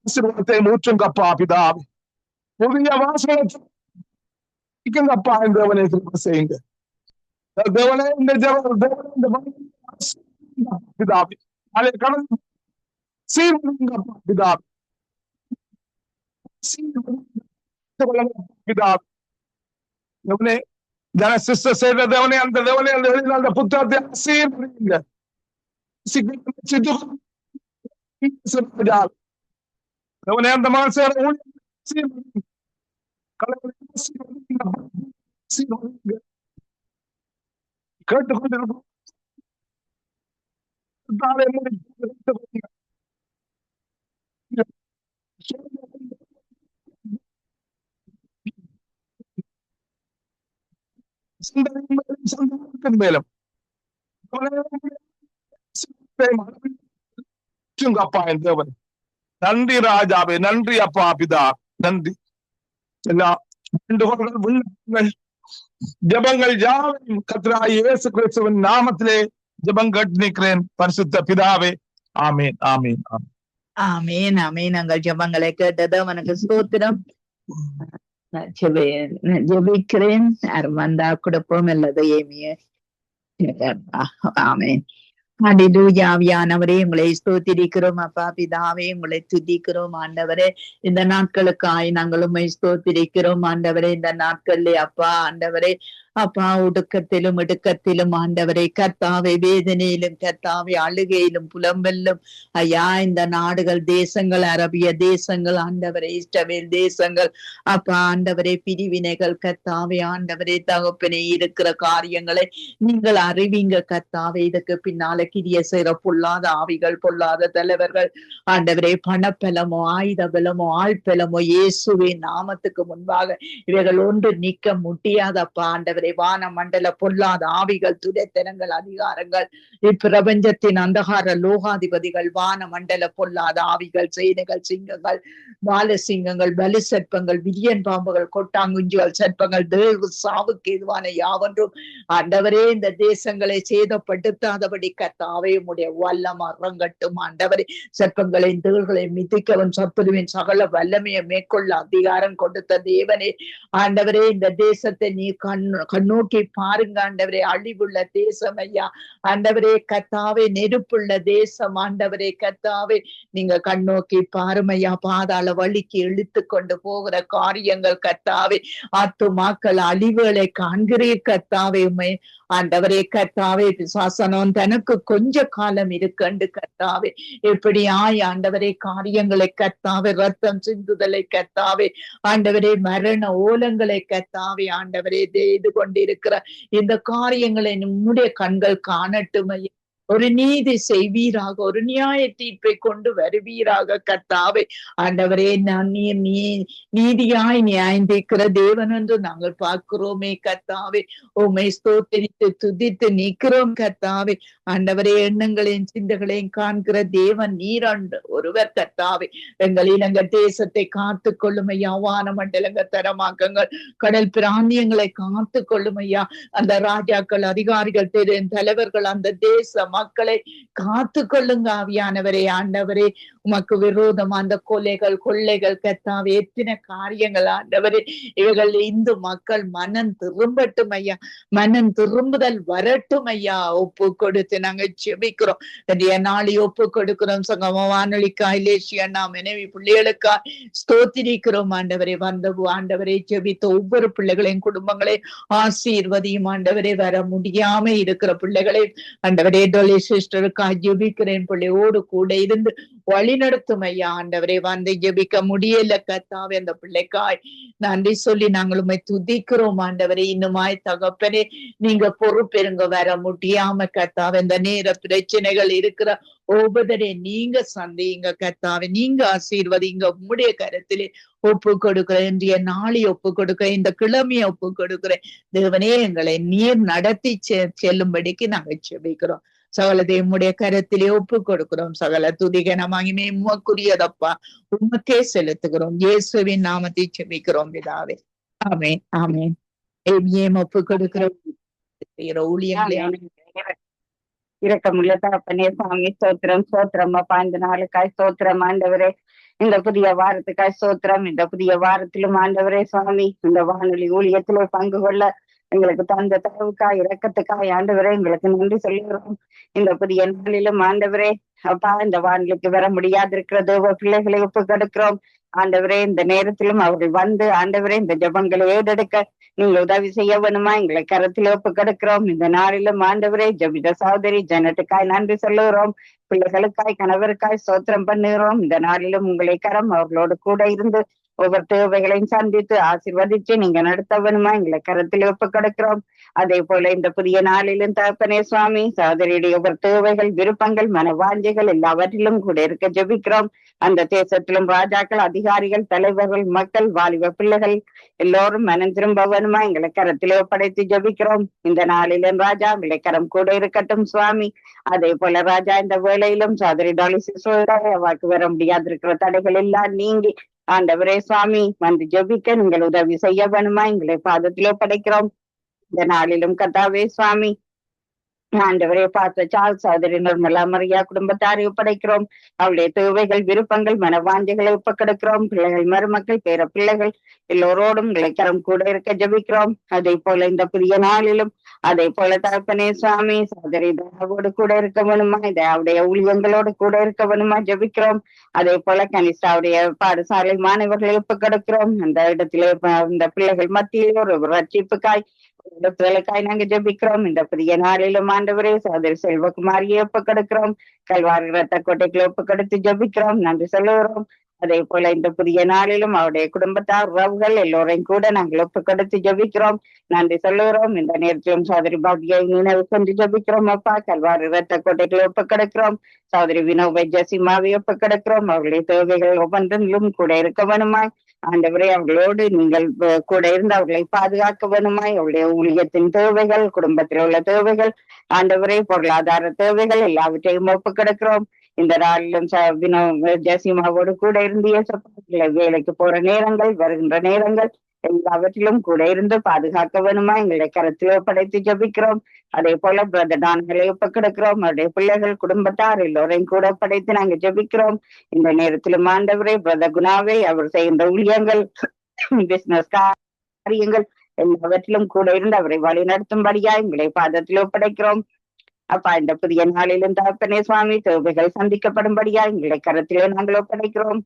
ஆசீர்வாதத்தை மூச்சுங்கப்பா பிதாவே புதிய வாசகப்பா தேவனே திரும்ப செய்யுங்க தேவனே இந்த பிதாவே அதை கடந்து சீர்வதிங்கப்பா பிதாவே பிதாவே தேவனே ஜன சிஸ்டர் செய்த தேவனே அந்த தேவனே அந்த புத்தகத்தை ஆசீர்வதிங்க தேவனே அந்த மாசம் கேட்டுக்கொண்டிருக்கும் மேலும் அப்பா என் தேவன் நன்றி ராஜாவே நன்றி அப்பா பிதா நன்றி எல்லா ஜபங்கள் யாவையும் கர்த்தராகிய இயேசு கிறிஸ்துவின் நாமத்திலே ஜபம் கேட்டு நிற்கிறேன் பரிசுத்த பிதாவே ஆமீன் ஆமீன் ஆமீன் ஆமேன் ஆமேன். நாங்கள் ஜெபங்களை கேட்டது அவனுக்கு ஸ்தோத்திரம். ஜெபிக்கிறேன். வந்தா கொடுப்போம் அல்லது ஏமிய. ஆமேன். ஹல்லேலூயா. ஆவியானவரே உங்களை ஸ்தோத்திரிக்கிறோம் அப்பா பிதாவே, உங்களை துதிக்கிறோம் ஆண்டவரே. இந்த நாட்களுக்காய் நாங்கள் உம்மை ஸ்தோத்திரிக்கிறோம் ஆண்டவரே. இந்த நாட்கள்ல அப்பா ஆண்டவரே அப்பா ஒடுக்கத்திலும் இடுக்கத்திலும் ஆண்டவரை கர்த்தாவை வேதனையிலும் கர்த்தாவை அழுகையிலும் புலம்பெல்லும் ஐயா இந்த நாடுகள் தேசங்கள் அரபிய தேசங்கள் ஆண்டவரை இஸ்ரவேல் தேசங்கள் அப்பா ஆண்டவரே பிரிவினைகள் கர்த்தாவை ஆண்டவரே தகப்பனே இருக்கிற காரியங்களை நீங்கள் அறிவிங்க கர்த்தாவை. இதுக்கு பின்னால கிரிய செய்யற பொல்லாத ஆவிகள் பொல்லாத தலைவர்கள் ஆண்டவரே பணப்பலமோ ஆயுத பலமோ ஆழ்பலமோ இயேசுவின் நாமத்துக்கு முன்பாக இவைகள் ஒன்று நிக்க முடியாதப்பா ஆண்டவரே. வான மண்டல பொல்லாத ஆவிகள் துரைத்தனங்கள் அதிகாரங்கள் இப்பிரபஞ்சத்தின் அந்தகார லோகாதிபதிகள் வான மண்டல பொல்லாத ஆவிகள் சேனைகள் சிங்கங்கள் பால சிங்கங்கள் பலி சர்ப்பங்கள் விரியன் பாம்புகள் கொட்டாங்குஞ்சுகள் சர்ப்பங்கள் தேர்வு சாவுக்கு எதுவான யாவொன்றும் ஆண்டவரே இந்த தேசங்களை சேதப்படுத்தாதபடி கர்த்தாவே உம்முடைய வல்லம் அரங்கட்டும் ஆண்டவரே. சர்ப்பங்களையும் தேள்களையும் மிதிக்கவும் சத்துருவின் சகல வல்லமையை மேற்கொள்ள அதிகாரம் கொடுத்த தேவனே ஆண்டவரே. இந்த தேசத்தை நீ கண்ணோக்கி பாருங்க ஆண்டவரே. அழிவுள்ள தேசம் ஐயா ஆண்டவரே கர்த்தாவே. நெருப்புள்ள தேசம் ஆண்டவரே கர்த்தாவே. நீங்க கண்ணோக்கி பாருமையா. பாதாள வழிக்கு இழுத்து கொண்டு போகிற காரியங்கள் கர்த்தாவே. ஆத்துமாக்கள் அழிவுகளை காண்கிறீர் கர்த்தாவே. உண்மை ஆண்டவரே கர்த்தாவே. பிசாசனம் தனக்கு கொஞ்ச காலம் இருக்கண்டு கர்த்தாவே. எப்படியாய் ஆண்டவரே காரியங்களை கர்த்தாவே. ரத்தம் சிந்துதலை கர்த்தாவே ஆண்டவரே. மரண ஓலங்களை கர்த்தாவே ஆண்டவரே செய்து கொண்டிருக்கிற இந்த காரியங்களை நம்முடைய கண்கள் காணட்டும். ஒரு நீதி செய்வீராக, ஒரு நியாய தீர்ப்பை கொண்டு வருவீராக கர்த்தாவே ஆண்டவரே. நான் நீதியாய் நியாயந்திருக்கிற தேவன் என்று நாங்கள் பார்க்கிறோமே கர்த்தாவே. உம்மை ஸ்தோத்திரித்து துதித்து நிற்கிறோம் கர்த்தாவே ஆண்டவரே. எண்ணங்களையும் சிந்தைகளையும் காண்கிற தேவன் நீரண்டு ஒருவர் கர்த்தாவே. எங்கள் இலங்கை தேசத்தை காத்து கொள்ளும் ஐயா. வான மண்டலங்க தரமாக்கங்கள் கடல் பிராந்தியங்களை காத்து கொள்ளும் ஐயா. அந்த ராஜாக்கள் அதிகாரிகள் தலைவர்கள் அந்த தேச மக்களை காத்து கொள்ளுங்க ஆவியானவரே ஆண்டவரே. உமக்கு விரோதம் அந்த கொலைகள் கொள்ளைகள் கர்த்தாவே எத்தனை காரியங்கள் ஆண்டவரே. இவர்கள் இந்து மக்கள் மனம் திரும்பட்டும் ஐயா. மனம் திரும்புதல் வரட்டும் ஐயா. ஒப்பு கொடுத்து நாங்க செபிக்கிறோம். நாளை ஒப்பு கொடுக்கிறோம் சங்கம வானொலிக்காய் லேசியா நாம் மனைவி பிள்ளைகளுக்காய் ஸ்தோத்திரிக்கிறோம் ஆண்டவரே. வந்த ஆண்டவரை செபித்த ஒவ்வொரு பிள்ளைகளையும் குடும்பங்களை ஆசீர்வதியும் ஆண்டவரே. வர முடியாம இருக்கிற பிள்ளைகளை ஆண்டவரே சிஸ்டருக்காய் ஜெபிக்கிறேன். பிள்ளையோடு கூட இருந்து வழி நடத்தும் ஐயா ஆண்டவரே. வந்து ஜெபிக்க முடியல கர்த்தாவே. அந்த பிள்ளைக்காய் நன்றி சொல்லி நாங்கள் உம்மை துதிக்கிறோம் ஆண்டவரே. இன்னுமாய் தகப்பனே நீங்க பொறுப்பெருங்க. வர முடியாம கர்த்தாவே இந்த நேர பிரச்சனைகள் இருக்கிற ஒவ்வொருவரே நீங்க சந்திங்க கர்த்தாவே. நீங்க ஆசீர்வதிங்க. உம்முடைய கருத்திலே ஒப்பு கொடுக்கிறேன். இன்றைய நாளை ஒப்பு கொடுக்கிறேன். இந்த கிழமையை ஒப்பு கொடுக்கிறேன் தேவனே. எங்களை நீர் நடத்தி செல்லும்படிக்கு நாங்கள் செபிக்கிறோம். சகல தேவனுடைய கரத்திலே ஒப்பு கொடுக்கிறோம். சகல துதிகன மகிமை உமக்குரியதப்பா. உமக்கே செலுத்துகிறோம். இயேசுவின் நாமத்தை செபிக்கிறோம் பிதாவே. ஆமென் ஆமென். ஏமியம் ஒப்பு கொடுக்கிறோம். ஊழியங்களே இரக்கமுள்ள தகப்பனே சுவாமி ஸ்தோத்திரம் ஸ்தோத்திரம் அப்பா. இந்த நாளுக்காய் ஸ்தோத்திரம் ஆண்டவரே. இந்த புதிய வாரத்துக்காய் ஸ்தோத்திரம். இந்த புதிய வாரத்திலும் ஆண்டவரே சுவாமி இந்த வானொலி ஊழியத்திலே பங்கு கொள்ள எங்களுக்கு தந்த தகவுக்காய் இரக்கத்துக்காய் ஆண்டவரே எங்களுக்கு நன்றி சொல்லுகிறோம். இந்த புதிய நாளிலும் ஆண்டவரே அப்பா இந்த வானொலிக்கு வர முடியாதிருக்கிற தேவ பிள்ளைகளை ஒப்பு கொடுக்கிறோம் ஆண்டவரே. இந்த நேரத்திலும் அவர்கள் வந்து ஆண்டவரே இந்த ஜெபங்களை ஏறெடுக்க நீங்க உதவி செய்ய வேணுமா எங்களை கரத்தில் ஒப்பு கொடுக்கிறோம். இந்த நாளிலும் ஆண்டவரே ஜெபித சகோதரி ஜனத்துக்காய் நன்றி சொல்லுகிறோம். பிள்ளைகளுக்காய் கணவருக்காய் ஸ்தோத்திரம் பண்ணுகிறோம். இந்த நாளிலும் உங்களை கரம் அவர்களோடு கூட இருந்து ஒவ்வொரு தேவைகளையும் சந்தித்து ஆசீர்வதிச்சு நீங்க நடத்த வேணுமா எங்களை கரத்தில் ஒப்பு கொடுக்கிறோம். அதே போல இந்த புதிய நாளிலும் தகப்பனே சுவாமி சகோதரியுடைய ஒவ்வொரு தேவைகள் விருப்பங்கள் மனவாஞ்சைகள் எல்லாவற்றிலும் கூட இருக்க ஜெபிக்கிறோம். அந்த தேசத்திலும் ராஜாக்கள் அதிகாரிகள் தலைவர்கள் மக்கள் வாலிப பிள்ளைகள் எல்லோரும் மனம் திரும்ப வேணுமா எங்களை கரத்திலே ஒப்படைத்து ஜெபிக்கிறோம். இந்த நாளிலும் ராஜா விளைக்கரம் கூட இருக்கட்டும் சுவாமி. அதே போல ராஜா இந்த வேளையிலும் சகோதரி டாலிசிஸ் வாக்கு வர முடியாதிருக்கிற தடைகள் எல்லாம் நீங்கி ஆண்டவரே சுவாமி வந்து ஜெபிக்க நீங்கள் உதவி செய்ய வேணுமா எங்களை பாதத்திலே ஒப்படைக்கிறோம். இந்த நாளிலும் கர்த்தாவே சுவாமி ஆண்டவரே பார்த்த சால் சகோதரி நிர்மலா மரியா குடும்பத்தாரை ஒப்படைக்கிறோம். அவளுடைய தேவைகள், விருப்பங்கள், மனவாஞ்சிகளை ஒப்பக்கெடுக்கிறோம். பிள்ளைகள், மருமக்கள், பேர பிள்ளைகள் எல்லோரோடும் இளைக்கரம் கூட இருக்க ஜபிக்கிறோம். அதே போல இந்த புதிய நாளிலும் அதே போல தகப்பனே சுவாமி சகோதரி தயாவோடு கூட இருக்க வேணுமா, அவருடைய ஊழியங்களோடு கூட இருக்க வேணுமா ஜபிக்கிறோம். அதே போல கனிஷ்டாவுடைய பாடசாலை மாணவர்களை ஒப்பக்கெடுக்கிறோம். அந்த இடத்திலே இந்த பிள்ளைகள் மத்தியிலே ஒரு ரட்சிப்புக்காய் இடத்துகளுக்காய் நாங்க ஜபிக்கிறோம். இந்த புதிய நாளிலும் ஆண்டவரே சகோதரி செல்வகுமாரியை ஒப்பக்கெடுக்கிறோம். கல்வாரி ரத்த கோட்டைகளை ஒப்பக்கெடுத்து ஜபிக்கிறோம். நன்றி சொல்லுகிறோம். அதே போல இந்த புதிய நாளிலும் அவருடைய குடும்பத்தார் உறவுகள் எல்லோரையும் கூட நாங்கள் ஒப்புக்கொடுத்து ஜபிக்கிறோம். நன்றி சொல்லுகிறோம். இந்த நேரத்திலும் சகோதரி பாக்யை நினைவு கொண்டு ஜபிக்கிறோம். அப்பா கல்வாரி ரத்த கோட்டைகளை ஒப்புக்கொடுக்கிறோம். சகோதரி வினோவை ஜசிமாவை ஒப்புக்கொடுக்கிறோம். அவர்களுடைய தேவைகள் ஒவ்வொன்றிலும் கூட இருக்க வேணுமாய் ஆண்டவரே அவர்களோடு நீங்கள் கூட இருந்து அவர்களை பாதுகாக்க வேணுமாய் அவருடைய ஊழியத்தின் தேவைகள், குடும்பத்தில் உள்ள தேவைகள், ஆண்டவரே பொருளாதார தேவைகள் எல்லாவற்றையும் ஒப்புக்கொடுக்கிறோம். இந்த நாளிலும் ஜசிமாவோடு கூட இருந்து வேலைக்கு போற நேரங்கள், வருகின்ற நேரங்கள் எல்லாவற்றிலும் கூட இருந்து பாதுகாக்க வேணுமா எங்களுடைய கருத்திலே படைத்து ஜபிக்கிறோம். அதே போல பிரதர் டான்களை ஒப்பக்கெடுக்கிறோம். அவருடைய பிள்ளைகள், குடும்பத்தார் எல்லோரையும் கூட படைத்து நாங்க ஜபிக்கிறோம். இந்த நேரத்திலும் ஆண்டவரே பிரதர் குணாவை அவர் செய்கின்ற ஊழியங்கள், பிசினஸ் காரியங்கள் எல்லாவற்றிலும் கூட இருந்து அவரை வழி நடத்தும்படியா எங்களுடைய பாதத்தில் ஒப்படைக்கிறோம். அப்பா இந்த புதிய நாளிலும் தகப்பனே சுவாமி தேவைகள் சந்திக்கப்படும்படியா எங்களுடைய கருத்திலே நாங்கள் ஒப்படைக்கிறோம்.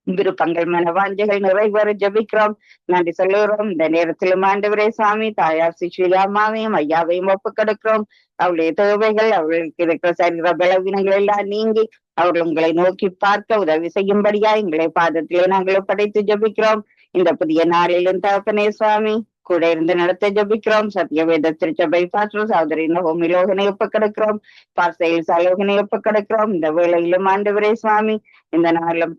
விருப்பங்கள், மனவாஞ்சைகள் நிறைவேற ஜபிக்கிறோம். நன்றி சொல்லுகிறோம். இந்த நேரத்திலும் ஆண்டவரே சுவாமி தாயார் சுஷீலா அம்மாவையும் ஐயாவையும் ஒப்புக்கொடுக்கிறோம். அவளுடைய தேவைகள், அவர்களுக்கு இருக்கிற சரீர பலவீனங்கள் எல்லாம் நீங்கி அவர்கள் உங்களை நோக்கி பார்க்க உதவி செய்யும்படியா எங்களை பாதத்திலே நாங்கள் ஒப்படைத்து ஜபிக்கிறோம். இந்த புதிய நாளிலும் தகப்பனே சுவாமி கூட இருந்து நடத்த ஜபிக்கிறோம். சத்தியவேத திருச்சபை பாஸ்டர் சகோதரி நகோமி லோகனை ஒப்புக்கொடுக்கிறோம். பார்சையில் சலோகனை ஒப்புக்கொடுக்கிறோம். இந்த வேளையிலும் ஆண்டவரே சுவாமி இந்த நாளிலும்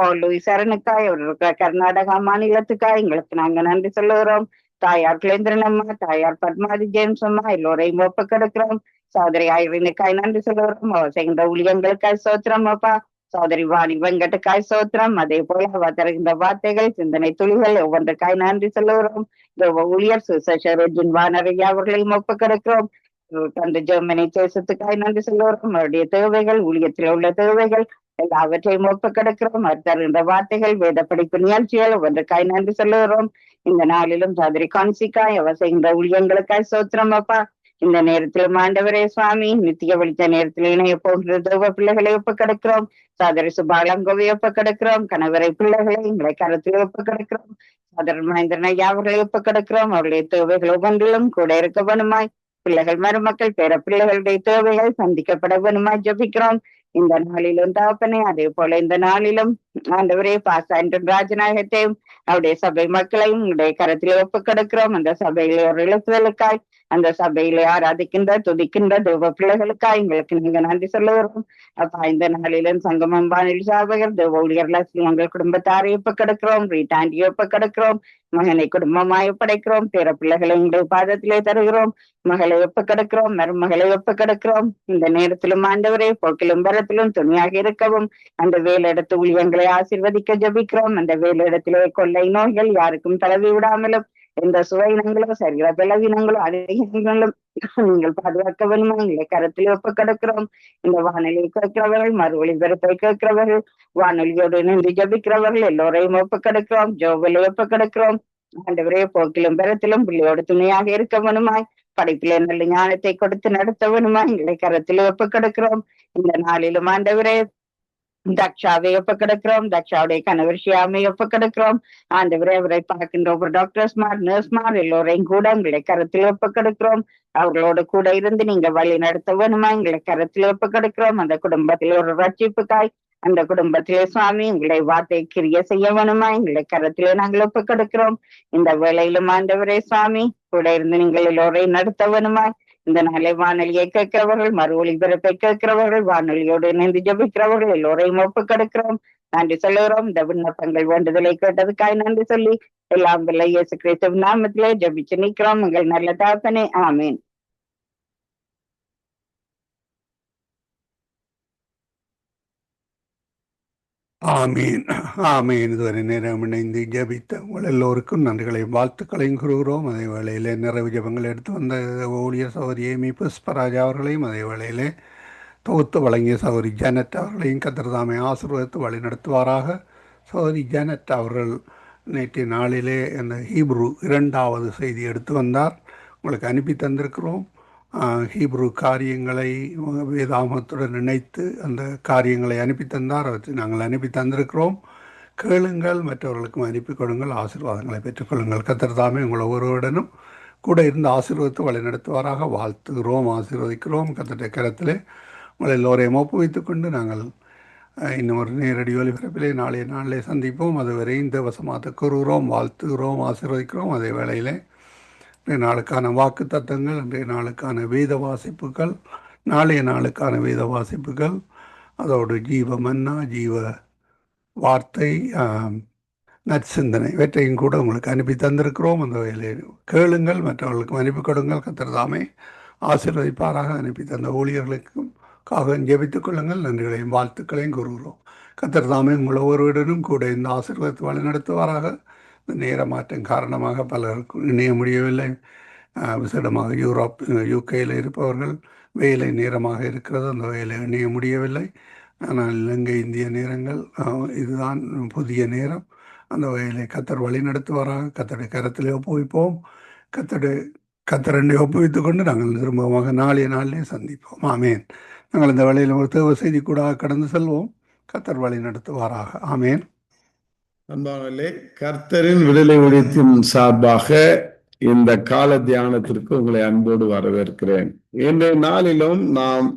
பவுல் லூயிஸ் சரணுக்காய் அவர் இருக்கிற கர்நாடகா மாநிலத்துக்காய் எங்களுக்கு நாங்க நன்றி சொல்லுகிறோம். தாயார் குலேந்திரன் அம்மா, தாயார் பத்மாதி ஜேம்ஸ் அம்மா எல்லோரையும் ஒப்புக்கொடுக்கிறோம். சகோதரி ஐரினுக்காய் நன்றி சொல்லுகிறோம். அவர் செய்கின்ற ஊழியங்களுக்காய் சோத்திரம் அப்பா. சகோதரி வாணி வெங்கட்டுக்காய் சோத்திரம். அதே போல அவர் தருகின்ற வார்த்தைகள், சிந்தனை துளிகள் ஒவ்வொன்றுக்காய் நன்றி சொல்லுகிறோம். ஊழியர் சுசேஷன் வானரையா அவர்களையும் ஒப்புக்கொடுக்கிறோம். அந்த ஜெர்மனி தேசத்துக்காய் நன்றி சொல்லுகிறோம். அவருடைய தேவைகள், ஊழியத்தில் உள்ள தேவைகள் எல்லாவற்றையும் ஒப்புக்கொடுக்கிறோம். அவர் தருகின்ற வார்த்தைகள், வேத படிப்பு நிகழ்ச்சிகள் ஒவ்வொன்றுக்காய் நன்றி சொல்லுகிறோம். இந்த நாளிலும் சகோதரி கான்சிக்காய் அவர் செய்கின்ற ஊழியங்களுக்காய் சோத்திரம் அப்பா. இந்த நேரத்திலும் ஆண்டவரே சுவாமி நித்திய வெளிச்ச நேரத்தில் இணைய போகிற தேவ பிள்ளைகளை ஒப்புக்கொடுக்கிறோம். சகோதரி சுபாலங்கோவை ஒப்புக்கொடுக்கிறோம். கணவரை பிள்ளைகளை எங்களை கருத்தில் ஒப்புக்கொடுக்கிறோம். சகோதரர் மகேந்திரன் ஐயா அவர்களை ஒப்புக்கொடுக்கிறோம். அவருடைய தேவைகள் ஒவ்வொன்றிலும் கூட இருக்க வேணுமாய் பிள்ளைகள், மருமக்கள், பேர பிள்ளைகளுடைய தேவைகள் சந்திக்கப்பட வேணுமாய் ஜபிக்கிறோம். இந்த நாளிலும் தகப்பனே அதே போல இந்த நாளிலும் ஆண்டவரே பாஸ்டர் ராஜநாயகத்தையும் அவருடைய சபை மக்களையும் உங்களுடைய கரத்திலே ஒப்புக்கொடுக்கிறோம். அந்த சபையிலே ஒரு எழுப்புதலுக்காய், அந்த சபையிலே ஆராதிக்கின்ற துதிக்கின்ற தேவ பிள்ளைகளுக்காய் எங்களுக்கு நீங்க நன்றி சொல்லுகிறோம். அப்பா இந்த நாளிலும் சங்கமம் வானில் சாபகர் தேவ ஊழியர்கள் எங்கள் குடும்பத்தாரை ஒப்புக்கொடுக்கிறோம். ரீட்டாண்டி ஒப்புக்கொடுக்கிறோம். மகனை குடும்பமாய் ஒப்படைக்கிறோம். பேர பிள்ளைகளை உங்களுடைய பாதத்திலே தருகிறோம். மகளை ஒப்புக்கொடுக்கிறோம். மருமகளை ஒப்புக்கொடுக்கிறோம். இந்த நேரத்திலும் ஆண்டவரே போக்கிலும் வரத்திலும் துணியாக இருக்கவும் அந்த வேலையிடத்து ஊழியங்களை ஆசீர்வதிக்க ஜபிக்கிறோம். அந்த வேலையிடத்திலே கொள்ளை நோய்கள் யாருக்கும் தளவி விடாமலும் எந்த சுவையினங்களோ சரீர பலவீனங்களோ அதிகங்களும் நீங்கள் பாதுகாக்க வேணுமா எங்களை கருத்தில் ஒப்புக்கொடுக்கிறோம். இந்த வானொலியை கேட்கிறவர்கள், மறு ஒளிபரப்பை கேட்கிறவர்கள், வானொலியோடு நின்று ஜபிக்கிறவர்கள் எல்லோரையும் ஒப்புக்கொடுக்கிறோம். ஜோவலை ஒப்புக்கொடுக்கிறோம். ஆண்டவரே போக்கிலும் பெறத்திலும் பிள்ளையோடு துணையாக இருக்க வேணுமாய் படைப்பிலே நல்ல ஞானத்தை கொடுத்து நடத்த வேணுமா எங்களை கருத்தில் ஒப்புக்கொடுக்கிறோம். இந்த நாளிலும் ஆண்டவரே தக்ஷாவை ஒப்புக்கொடுக்கிறோம். தக்ஷாவுடைய கணவர் ஷியாமை ஒப்புக்கொடுக்கிறோம். ஆண்டவரே அவரை பார்க்கின்ற ஒவ்வொரு டாக்டர்ஸ்மார், நர்ஸ்மார் எல்லோரையும் கூட எங்களை கருத்தில் ஒப்புக்கொடுக்கிறோம். அவர்களோடு கூட இருந்து நீங்க வழி நடத்த வேணுமா எங்களை கருத்தில் ஒப்புக்கொடுக்கிறோம். அந்த குடும்பத்தில் ஒரு ரட்சிப்புக்காய், அந்த குடும்பத்திலே சுவாமி எங்களை வார்த்தை கிரிய செய்ய வேணுமா எங்களை கருத்திலே நாங்கள் ஒப்புக்கொடுக்கிறோம். இந்த வேளையிலும் ஆண்டவரே சுவாமி கூட இருந்து நீங்கள் எல்லோரையும் நடத்த வேணுமா. இந்த நாளை வானொலியை கேட்கிறவர்கள், மறு ஒளிபரப்பை கேட்கிறவர்கள், வானொலியோடு இணைந்து ஜபிக்கிறவர்கள் எல்லோரையும் ஒப்புக்கொடுக்கிறோம். நன்றி சொல்லுகிறோம். இந்த விண்ணப்பங்கள் வேண்டுதலை கேட்டதுக்காய் நன்றி சொல்லி எல்லாம் வல்ல இயேசு கிறிஸ்து நாமத்திலே ஜபிச்சு நிற்கிறோம். எங்கள் நல்ல தகப்பனே, ஆமீன். ஆமீன் ஆமீன். இதுவரை நேரம் இணைந்து ஜெபித்த உங்கள் எல்லோருக்கும் நன்றிகளையும் வாழ்த்துக்களையும் கூறுகிறோம். அதே வேளையிலே நிறைவு ஜெபங்கள் எடுத்து வந்த ஊழியர் சகோதரி ஏமி புஷ்பராஜா அவர்களையும், அதே வேளையிலே தொகுத்து வழங்கிய சகோதரி ஜானட் அவர்களையும் கத்திரதாமை ஆசீர்வதித்து வழிநடத்துவாராக. சகோதரி ஜானட் அவர்கள் நேற்றைய நாளிலே அந்த ஹீப்ரு 2வது செய்தி எடுத்து வந்தார். உங்களுக்கு அனுப்பி தந்திருக்கிறோம். ஹீப்ரு காரியங்களை வேதாகமத்துடன் இணைத்து அந்த காரியங்களை அனுப்பி தந்தார். அவற்றை நாங்கள் அனுப்பி தந்திருக்கிறோம். கேளுங்கள், மற்றவர்களுக்கும் அனுப்பி கொடுங்கள், ஆசீர்வாதங்களை பெற்றுக்கொள்ளுங்கள். கத்திரதாமே உங்கள் ஒவ்வொருவருடனும் கூட இருந்து ஆசீர்வதித்து வழிநடத்துவாராக. வாழ்த்துகிறோம், ஆசீர்வதிக்கிறோம். கத்திர கரத்திலே உங்களை எல்லோரையும் ஒப்புவித்துக் கொண்டு நாங்கள் இன்னும் ஒரு நேரடி ஒலிபரப்பிலே நாளைய நாளிலே சந்திப்போம். அதுவரை இந்த வசமாத்த கூறுகிறோம், வாழ்த்துகிறோம், ஆசீர்வதிக்கிறோம். அதே வேளையிலே இன்றைய நாளுக்கான வாக்கு தத்தங்கள், இன்றைய நாளுக்கான வேத வாசிப்புகள், நாளைய நாளுக்கான வேத வாசிப்புகள், அதோடு ஜீவ மன்னா, ஜீவ வார்த்தை, நற்சிந்தனை இவற்றையும் கூட உங்களுக்கு அனுப்பி தந்திருக்கிறோம். அந்த வகையில் கேளுங்கள், மற்றவர்களுக்கும் அனுப்பி கொடுங்கள். கத்திரதாமே ஆசீர்வதிப்பாராக. அனுப்பி தந்த ஊழியர்களுக்கும் ஜெபித்துக் கொள்ளுங்கள். நன்றிகளையும் வாழ்த்துக்களையும் கூறுகிறோம். கத்திரதாமே உங்கள் ஒவ்வொருவருடனும் கூட இந்த ஆசீர்வாதத்தை வழி நடத்துவாராக. இந்த நேர மாற்றம் காரணமாக பலருக்கும் இணைய முடியவில்லை. விசேடமாக யூரோப் யூகேயில் இருப்பவர்கள் வேலை நேரமாக இருக்கிறது, அந்த வேலை இணைய முடியவில்லை. ஆனால் இலங்கை இந்திய நேரங்கள் இதுதான் புதிய நேரம். அந்த வகையிலே கத்தர் வழி நடத்துவாராக. கத்தருடைய கரத்திலே ஒப்புவிப்போம். கத்தரண்டை ஒப்புவித்துக் கொண்டு நாங்கள் திரும்பமாக நாளைய நாளிலே சந்திப்போம். ஆமேன். நாங்கள் இந்த வேளையில் ஒரு தேவ செய்தி கூட கடந்து செல்வோம். கத்தர் வழி நடத்துவாராக. ஆமேன். அன்பானவர்களே, கர்த்தரின் விடுதலை ஊழியத்தின் சார்பாக இந்த கால தியானத்திற்கு உங்களை அன்போடு வரவேற்கிறேன். இன்றைய நாளிலும் நாம்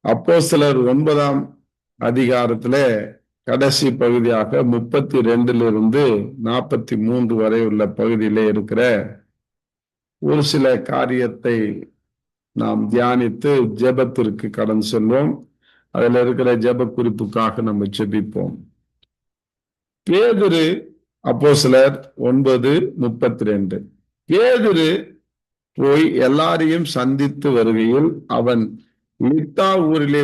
அப்போஸ்தலர் 9ஆம் அதிகாரத்திலே கடைசி பகுதியாக 32 43 வரை உள்ள பகுதியிலே இருக்கிற ஒரு சில காரியத்தை நாம் தியானித்து ஜெபத்திற்கு கடந்து செல்வோம். அதுல இருக்கிற ஜெப குறிப்புக்காக நம்ம ஜெபிப்போம். பேதுரு, அப்போஸ்தலர் 9:32. பேதுரு போய் எல்லாரையும் சந்தித்து வருகையில் அவன் லித்தா ஊரிலே